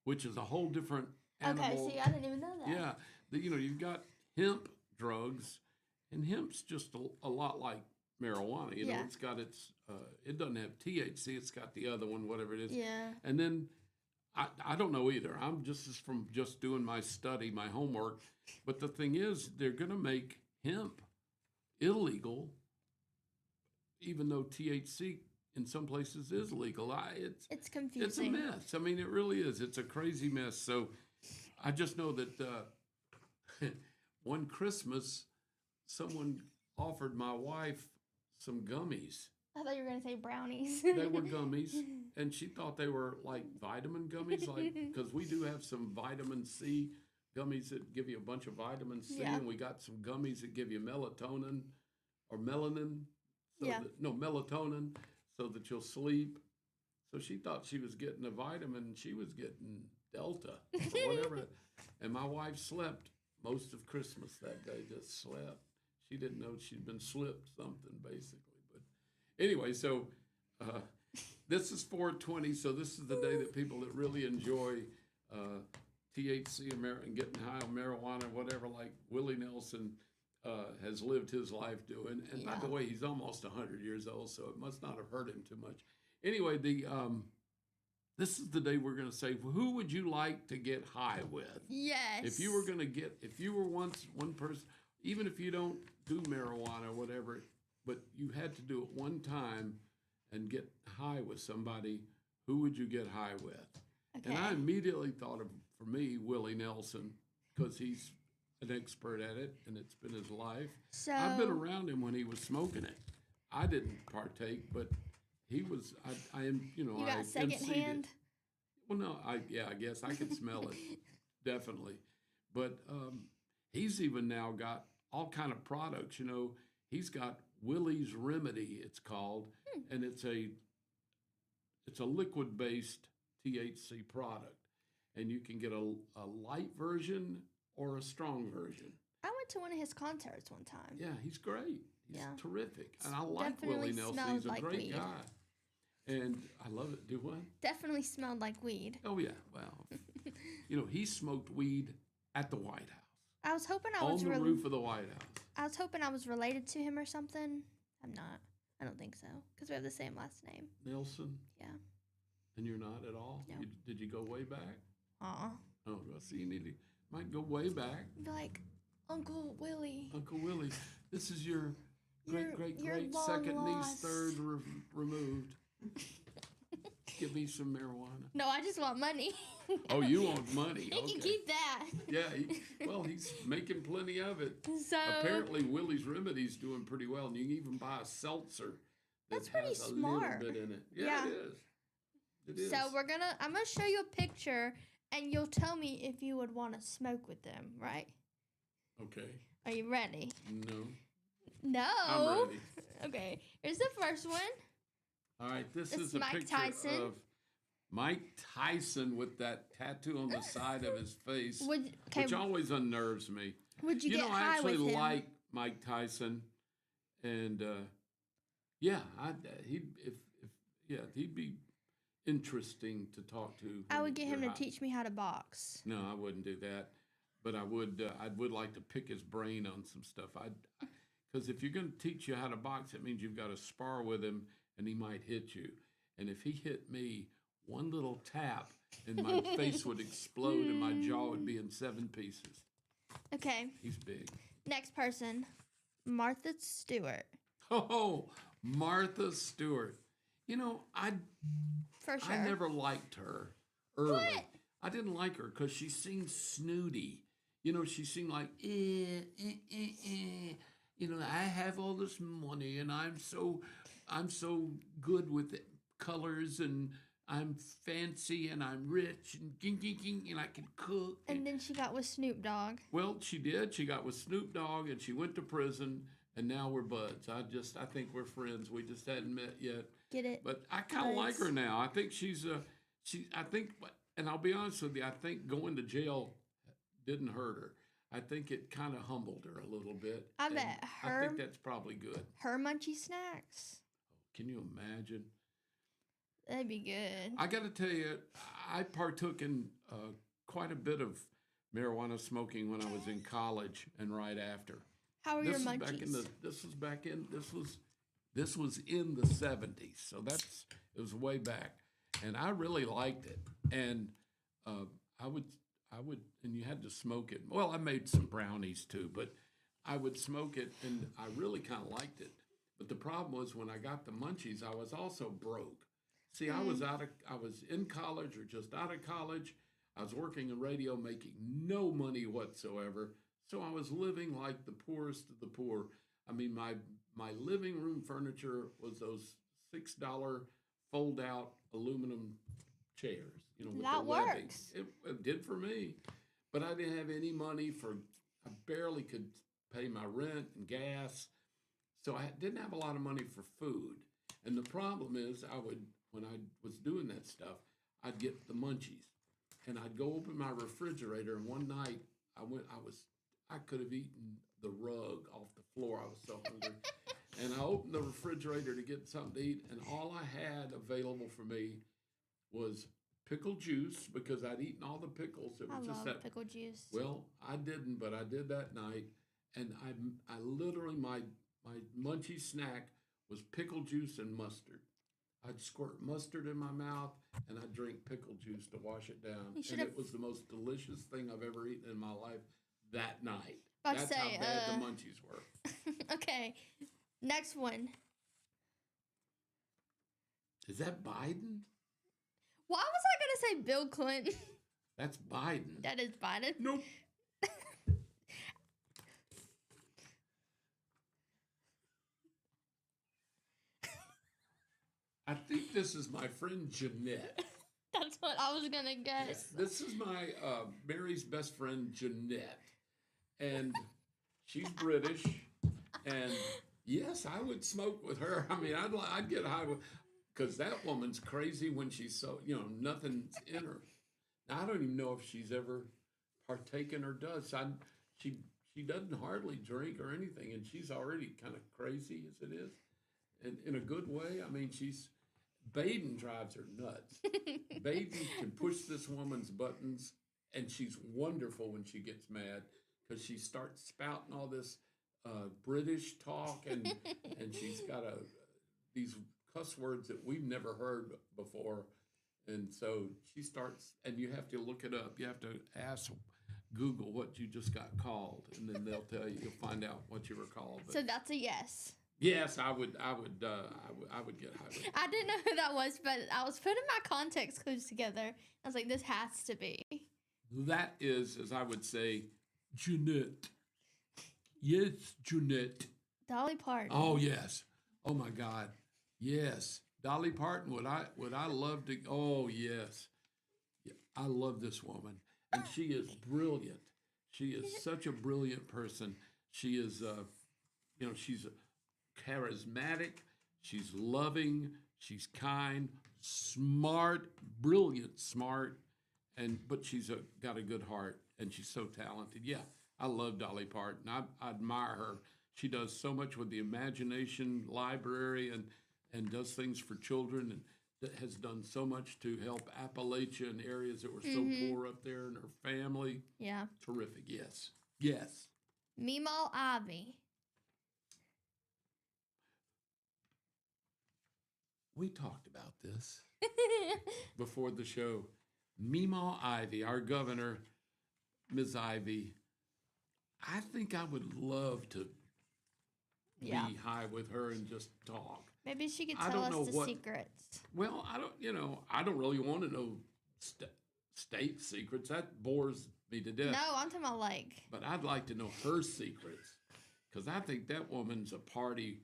which is a whole different animal. Okay, see, I didn't even know that. Yeah, you've got hemp drugs, and hemp's just a lot like marijuana. It's got it doesn't have THC. It's got the other one, whatever it is. Yeah. And then I don't know either. I'm from doing my study, my homework. But the thing is, they're going to make hemp illegal, even though THC in some places is legal. It's confusing. It's a mess. I mean, it really is. It's a crazy mess. So I just know that one Christmas, someone offered my wife some gummies. I thought you were going to say brownies. They were gummies, and she thought they were like vitamin gummies, because we do have some vitamin C gummies that give you a bunch of vitamin C, and we got some gummies that give you melatonin or melanin. Melatonin, so that you'll sleep. So she thought she was getting a vitamin, and she was getting Delta or whatever. And my wife slept most of Christmas that day, just slept. She didn't know she'd been slipped something, basically. But anyway, so this is 420, so this is the day that people that really enjoy THC and getting high on marijuana, whatever, like Willie Nelson has lived his life doing. And by the way, he's almost 100 years old, so it must not have hurt him too much. Anyway, this is the day we're going to say, who would you like to get high with? Yes. If you were once one person, even if you don't do marijuana or whatever, but you had to do it one time and get high with somebody, who would you get high with? Okay. And I immediately thought of, for me, Willie Nelson, because he's an expert at it, and it's been his life. So I've been around him when he was smoking it. I didn't partake, but he was. You got secondhand. Well, no, I guess I could smell it, definitely. But he's even now got all kind of products. He's got Willie's Remedy, it's called, and it's a liquid-based THC product, and you can get a light version or a strong version. I went to one of his concerts one time. Yeah, he's great. He's terrific, and I like Willie Nelson. He's a great guy, and I love it. Do what? Definitely smelled like weed. Oh yeah, well, he smoked weed at the White House. I was hoping I was on the roof of the White House. I was hoping I was related to him or something. I'm not. I don't think so, because we have the same last name. Nelson? Yeah. And you're not at all? No. Did you go way back? Oh, well, see, you might go way back. Be like, Uncle Willie. Uncle Willie, this is your You're long second niece, lost. third removed. Give me some marijuana. No, I just want money. Oh, you want money? He can keep that. Yeah, he's making plenty of it. So Apparently, Willie's Remedy's doing pretty well, and you can even buy a seltzer that That's pretty has a smart. little bit in it. Yeah. It is. It is. So I'm gonna show you a picture, and you'll tell me if you would want to smoke with them, right? Okay. Are you ready? No. No. I'm ready. Okay. Here's the first one. All right, this It's is a Mike picture Tyson. of Mike Tyson with that tattoo on the side of his face, which always unnerves me. Would you get I high actually with him? like Mike Tyson, and he'd be interesting to talk to. I would get him to high. teach me how to box. No, I wouldn't do that, but I would like to pick his brain on some stuff. Because if you're going to teach you how to box, it means you've got to spar with him, and he might hit you. And if he hit me, one little tap, and my face would explode, and my jaw would be in 7 pieces. Okay. He's big. Next person, Martha Stewart. Oh, Martha Stewart. I For sure. I never liked her early. What? I didn't like her because she seemed snooty. She seemed like, I have all this money and I'm so good with colors and I'm fancy and I'm rich and and I can cook. And then she got with Snoop Dogg. Well, she did. She got with Snoop Dogg and she went to prison and now we're buds. I think we're friends. We just hadn't met yet. Get it? But I kind of like her now. I think and I'll be honest with you, I think going to jail didn't hurt her. I think it kind of humbled her a little bit. I bet I think that's probably good. Her munchy snacks. Can you imagine? That'd be good. I got to tell you, I partook in quite a bit of marijuana smoking when I was in college and right after. How were your munchies? This was in the 70s, so it was way back, and I really liked it. And I would, and you had to smoke it. Well, I made some brownies too, but I would smoke it, and I really kind of liked it. But the problem was when I got the munchies, I was also broke. See, I was in college or just out of college. I was working in radio, making no money whatsoever. So I was living like the poorest of the poor. I mean, my living room furniture was those $6 fold-out aluminum chairs. With that the webbing. works. It did for me, but I didn't have any money I barely could pay my rent and gas, so I didn't have a lot of money for food. And the problem is, when I was doing that stuff, I'd get the munchies, and I'd go open my refrigerator, and one night I could have eaten the rug off the floor. I was so hungry. And I opened the refrigerator to get something to eat, and all I had available for me was pickle juice because I'd eaten all the pickles. It was I just love that pickle juice. Well, I didn't, but I did that night, and I literally my munchie snack was pickle juice and mustard. I'd squirt mustard in my mouth, and I'd drink pickle juice to wash it down. And it was the most delicious thing I've ever eaten in my life that night. That's how bad the munchies were. Okay, next one. Is that Biden? Why was I going to say Bill Clinton? That's Biden. That is Biden? Nope. I think this is my friend Jeanette. That's what I was going to guess. This is my Mary's best friend Jeanette. And she's British. And yes, I would smoke with her. I mean, I'd get high with, because that woman's crazy when she's so, nothing's in her. Now, I don't even know if she's ever partaken or does. She doesn't hardly drink or anything, and she's already kind of crazy as it is. And in a good way. I mean, Baden drives her nuts. Baden can push this woman's buttons, and she's wonderful when she gets mad because she starts spouting all this British talk, and she's got these cuss words that we've never heard before. And so she starts, and you have to look it up. You have to ask Google what you just got called, and then they'll tell you. You'll find out what you were called. So that's a yes. Yes, I would get high with. I didn't know who that was, but I was putting my context clues together. I was like, this has to be. That is, as I would say, Jeanette. Yes, Jeanette. Dolly Parton. Oh yes. Oh my God. Yes. Dolly Parton. Would I love to? Oh yes. Yeah, I love this woman, and she is brilliant. She is such a brilliant person. She is, she's charismatic. She's loving. She's kind, smart, brilliant, smart, but she's got a good heart, and she's so talented. Yeah, I love Dolly Parton. I admire her. She does so much with the Imagination Library and does things for children and has done so much to help Appalachia and areas that were so poor up there and her family. Yeah. Terrific. Yes. Yes. Meemaw Ivy. We talked about this before the show. Meemaw Ivy, our governor, Ms. Ivy, I think I would love to be high with her and just talk. Maybe she could tell us the secrets. Well, I don't really want to know state secrets. That bores me to death. No, I'm talking about like. But I'd like to know her secrets because I think that woman's a party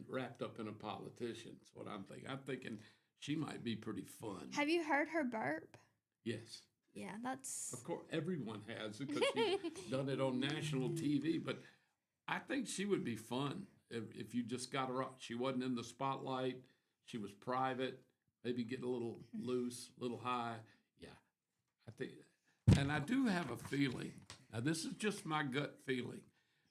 wrapped up in a politician. That's what I'm thinking. I'm thinking she might be pretty fun. Have you heard her burp? Yes. Yeah, that's. Of course, everyone has because she's done it on national TV. But I think she would be fun if you just got her up. She wasn't in the spotlight. She was private. Maybe get a little loose, a little high. Yeah, I think. And I do have a feeling. Now, this is just my gut feeling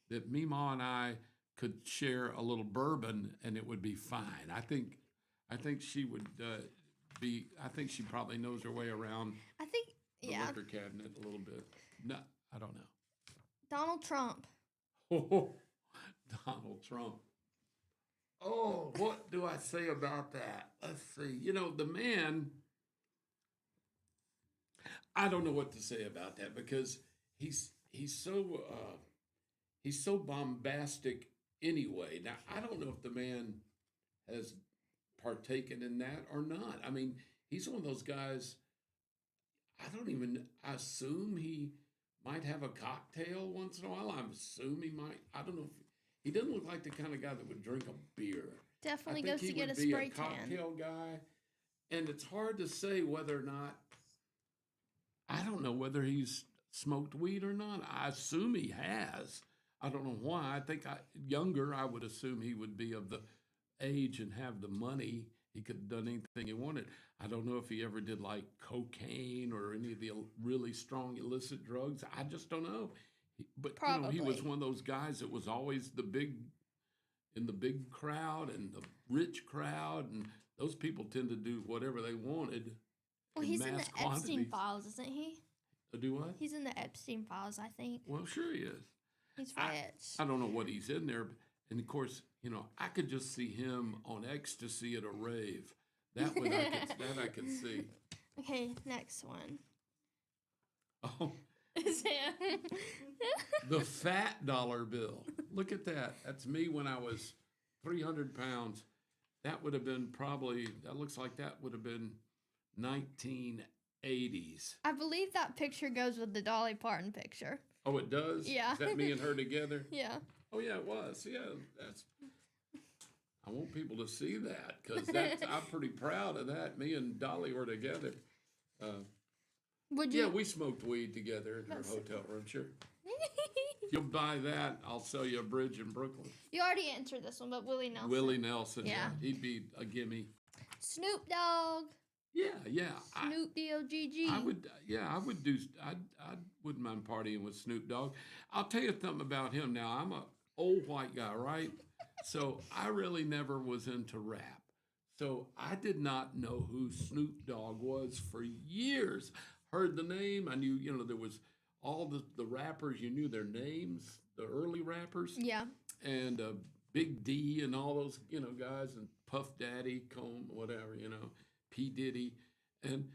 that Meemaw and I could share a little bourbon and it would be fine. I think she would be. I think she probably knows her way around. I think. The liquor cabinet a little bit. No, I don't know. Donald Trump. Oh, Donald Trump. Oh, what do I say about that? Let's see. The man, I don't know what to say about that because he's so bombastic anyway. Now, I don't know if the man has partaken in that or not. I mean, he's one of those guys, I assume he might have a cocktail once in a while. I assume he might. I don't know. He doesn't look like the kind of guy that would drink a beer. Definitely goes to get a spray tan. He would be a tan. cocktail guy. And it's hard to say whether or not, I don't know whether he's smoked weed or not. I assume he has. I don't know why. I think younger, I would assume he would be of the age and have the money. He could have done anything he wanted. I don't know if he ever did like cocaine or any of the really strong illicit drugs. I just don't know. But he was one of those guys that was always in the big crowd and the rich crowd, and those people tend to do whatever they wanted. Well, he's in the Epstein files, isn't he? Do what? He's in the Epstein files, I think. Well, sure he is. He's rich. I don't know what he's in there, and of course, I could just see him on ecstasy at a rave. That I could see. Okay, next one. Oh. Is him. The fat dollar bill. Look at that. That's me when I was 300 pounds. That would have been that looks like that would have been 1980s. I believe that picture goes with the Dolly Parton picture. Oh, it does? Yeah. Is that me and her together? Yeah. Oh, yeah, it was. Yeah, I want people to see that because I'm pretty proud of that. Me and Dolly were together. Would you? Yeah, we smoked weed together in her hotel room, sure. If you'll buy that, I'll sell you a bridge in Brooklyn. You already answered this one, but Willie Nelson. Willie Nelson, yeah. He'd be a gimme. Snoop Dogg. Yeah. Snoop D-O-G-G. I wouldn't mind partying with Snoop Dogg. I'll tell you something about him now. I'm a old white guy, right? So I really never was into rap. So I did not know who Snoop Dogg was for years. Heard the name. I knew, there was all the rappers. You knew their names, the early rappers. Yeah. And Big D and all those, guys, and Puff Daddy, Comb, whatever, P. Diddy. And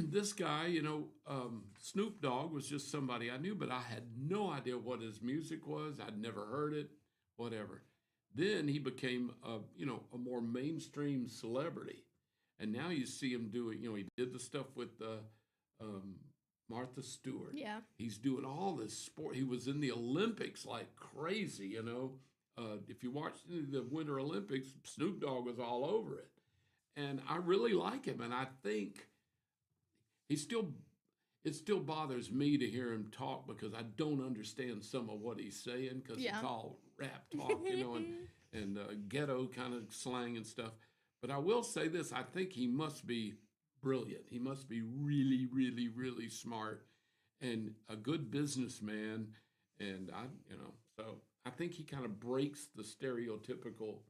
this guy, Snoop Dogg was just somebody I knew, but I had no idea what his music was. I'd never heard it, whatever. Then he became a more mainstream celebrity, and now you see him doing. He did the stuff with Martha Stewart. Yeah. He's doing all this sport. He was in the Olympics like crazy. If you watched the Winter Olympics, Snoop Dogg was all over it, and I really like him. And I think it still bothers me to hear him talk because I don't understand some of what he's saying because it's all rap talk, and ghetto kind of slang and stuff. But I will say this: I think he must be brilliant. He must be really, really, really smart and a good businessman. And so I think he kind of breaks the stereotypical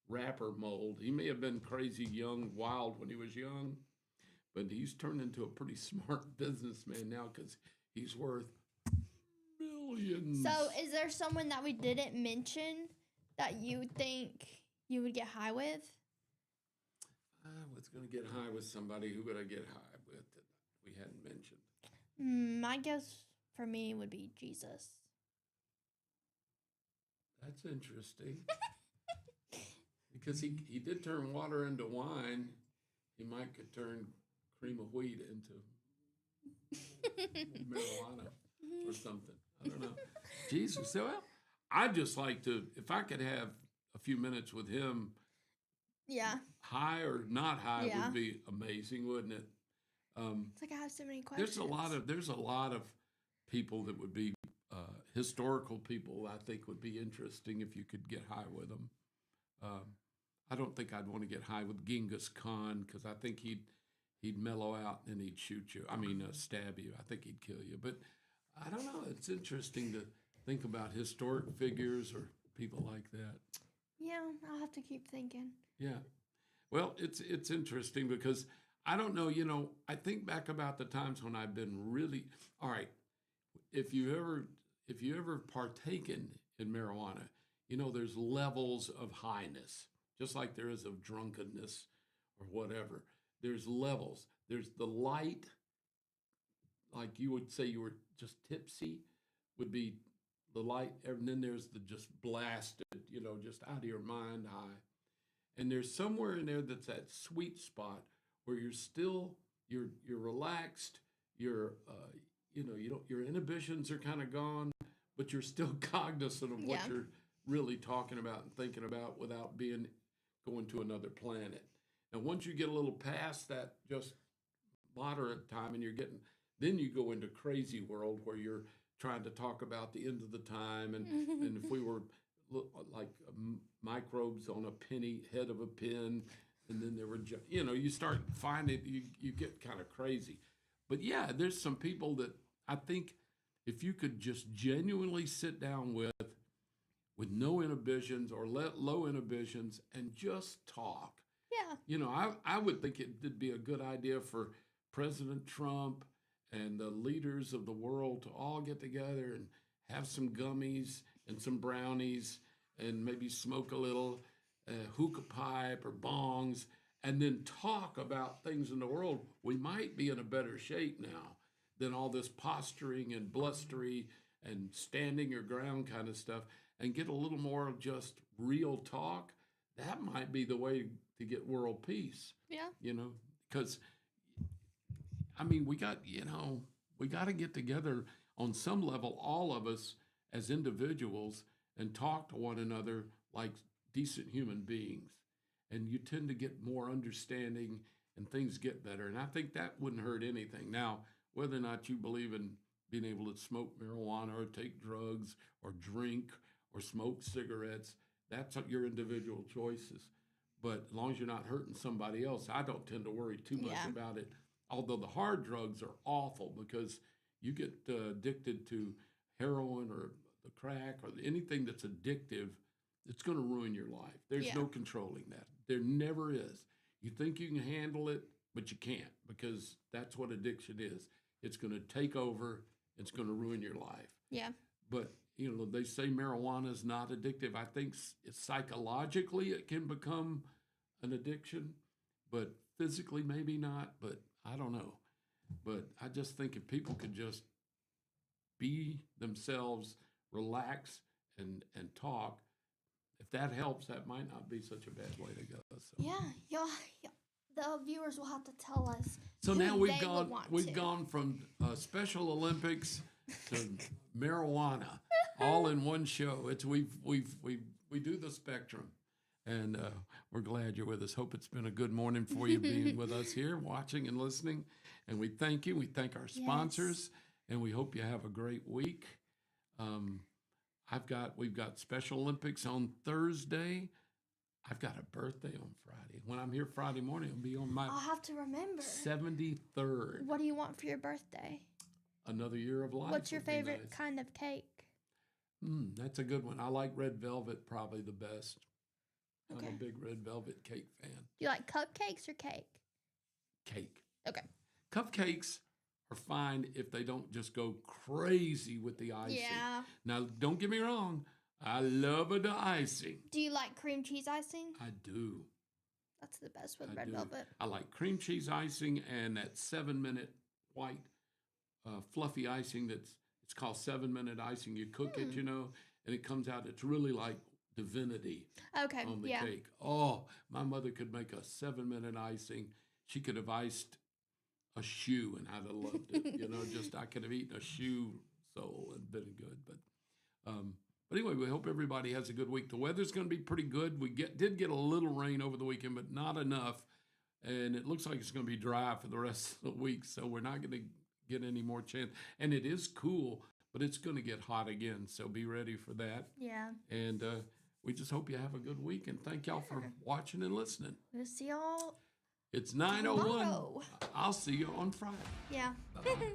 rapper mold. He may have been crazy, young, wild when he was young, but he's turned into a pretty smart businessman now because he's worth millions. So, is there someone that we didn't mention that you think you would get high with? I was going to get high with somebody. Who would I get high with that we hadn't mentioned? My guess for me would be Jesus. That's interesting. Because he did turn water into wine. He might could turn cream of wheat into marijuana or something. I don't know. Jesus. So, well, I'd just like to, if I could have a few minutes with him, Yeah. high or not high Yeah. would be amazing, wouldn't it? It's like I have so many questions. There's a lot of people that would be historical people. I think would be interesting if you could get high with them. I don't think I'd want to get high with Genghis Khan because I think he'd mellow out and he'd shoot you. I mean, stab you. I think he'd kill you. But I don't know. It's interesting to think about historic figures or people like that. Yeah, I'll have to keep thinking. Yeah. Well, it's interesting because I don't know, I think back about the times when I've been really all right. If you ever partaken in marijuana, there's levels of highness, just like there is of drunkenness or whatever. There's levels. There's the light, like you would say you were just tipsy, would be the light, and then there's the just blasted, just out of your mind high. And there's somewhere in there that's that sweet spot where you're relaxed, your inhibitions are kind of gone, but you're still cognizant of what you're really talking about and thinking about without going to another planet. And once you get a little past that just moderate time and then you go into crazy world where you're trying to talk about the end of the time and if we were like microbes on a head of a pin, and then there were, you start finding you get kind of crazy. But yeah, there's some people that I think if you could just genuinely sit down with no inhibitions or low inhibitions and just talk. Yeah. I would think it'd be a good idea for President Trump and the leaders of the world to all get together and have some gummies and some brownies and maybe smoke a little hookah pipe or bongs and then talk about things in the world. We might be in a better shape now than all this posturing and blustery and standing your ground kind of stuff, and get a little more of just real talk. That might be the way to get world peace. Yeah. Because we got to get together on some level, all of us as individuals, and talk to one another like decent human beings. And you tend to get more understanding and things get better. And I think that wouldn't hurt anything. Now, whether or not you believe in being able to smoke marijuana or take drugs or drink or smoke cigarettes, that's your individual choices. But as long as you're not hurting somebody else, I don't tend to worry too much about it. Although the hard drugs are awful because you get addicted to heroin or the crack or anything that's addictive, it's going to ruin your life. There's no controlling that. There never is. You think you can handle it, but you can't, because that's what addiction is. It's going to take over. It's going to ruin your life. Yeah. But, they say marijuana is not addictive. I think psychologically it can become an addiction, but physically maybe not, but I don't know. But I just think if people could just be themselves, relax and talk, if that helps, that might not be such a bad way to go. So. Yeah, y'all, the viewers will have to tell us. So who now they we've would want we've to. gone from Special Olympics to marijuana, all in one show. It's we do the spectrum, and we're glad you're with us. Hope it's been a good morning for you being with us here, watching and listening. And we thank you. We thank our sponsors, and we hope you have a great week. We've got Special Olympics on Thursday. I've got a birthday on Friday. When I'm here Friday morning, I'll be on my I'll have to remember. 73rd. What do you want for your birthday? Another year of life. What's your would be favorite nice. kind of cake? That's a good one. I like red velvet probably the best. Okay. I'm a big red velvet cake fan. Do you like cupcakes or cake? Cake. Okay. Cupcakes are fine if they don't just go crazy with the icing. Yeah. Now, don't get me wrong. I love the icing. Do you like cream cheese icing? I do. That's the best with I red do. velvet. I like cream cheese icing and that 7-minute white fluffy icing it's called 7-minute icing. You cook it, and it comes out. It's really like divinity Okay. on the Yeah. cake. Oh, my mother could make a 7-minute icing. She could have iced a shoe, and I'd have loved it. I could have eaten a shoe sole and been good. But anyway, we hope everybody has a good week. The weather's going to be pretty good. We did get a little rain over the weekend, but not enough. And it looks like it's going to be dry for the rest of the week, so we're not going to get any more chance. And it is cool, but it's going to get hot again, so be ready for that. Yeah. And we just hope you have a good week, and thank y'all for watching and listening. We'll see y'all It's 9:01. tomorrow. I'll see you on Friday. Yeah. Bye-bye.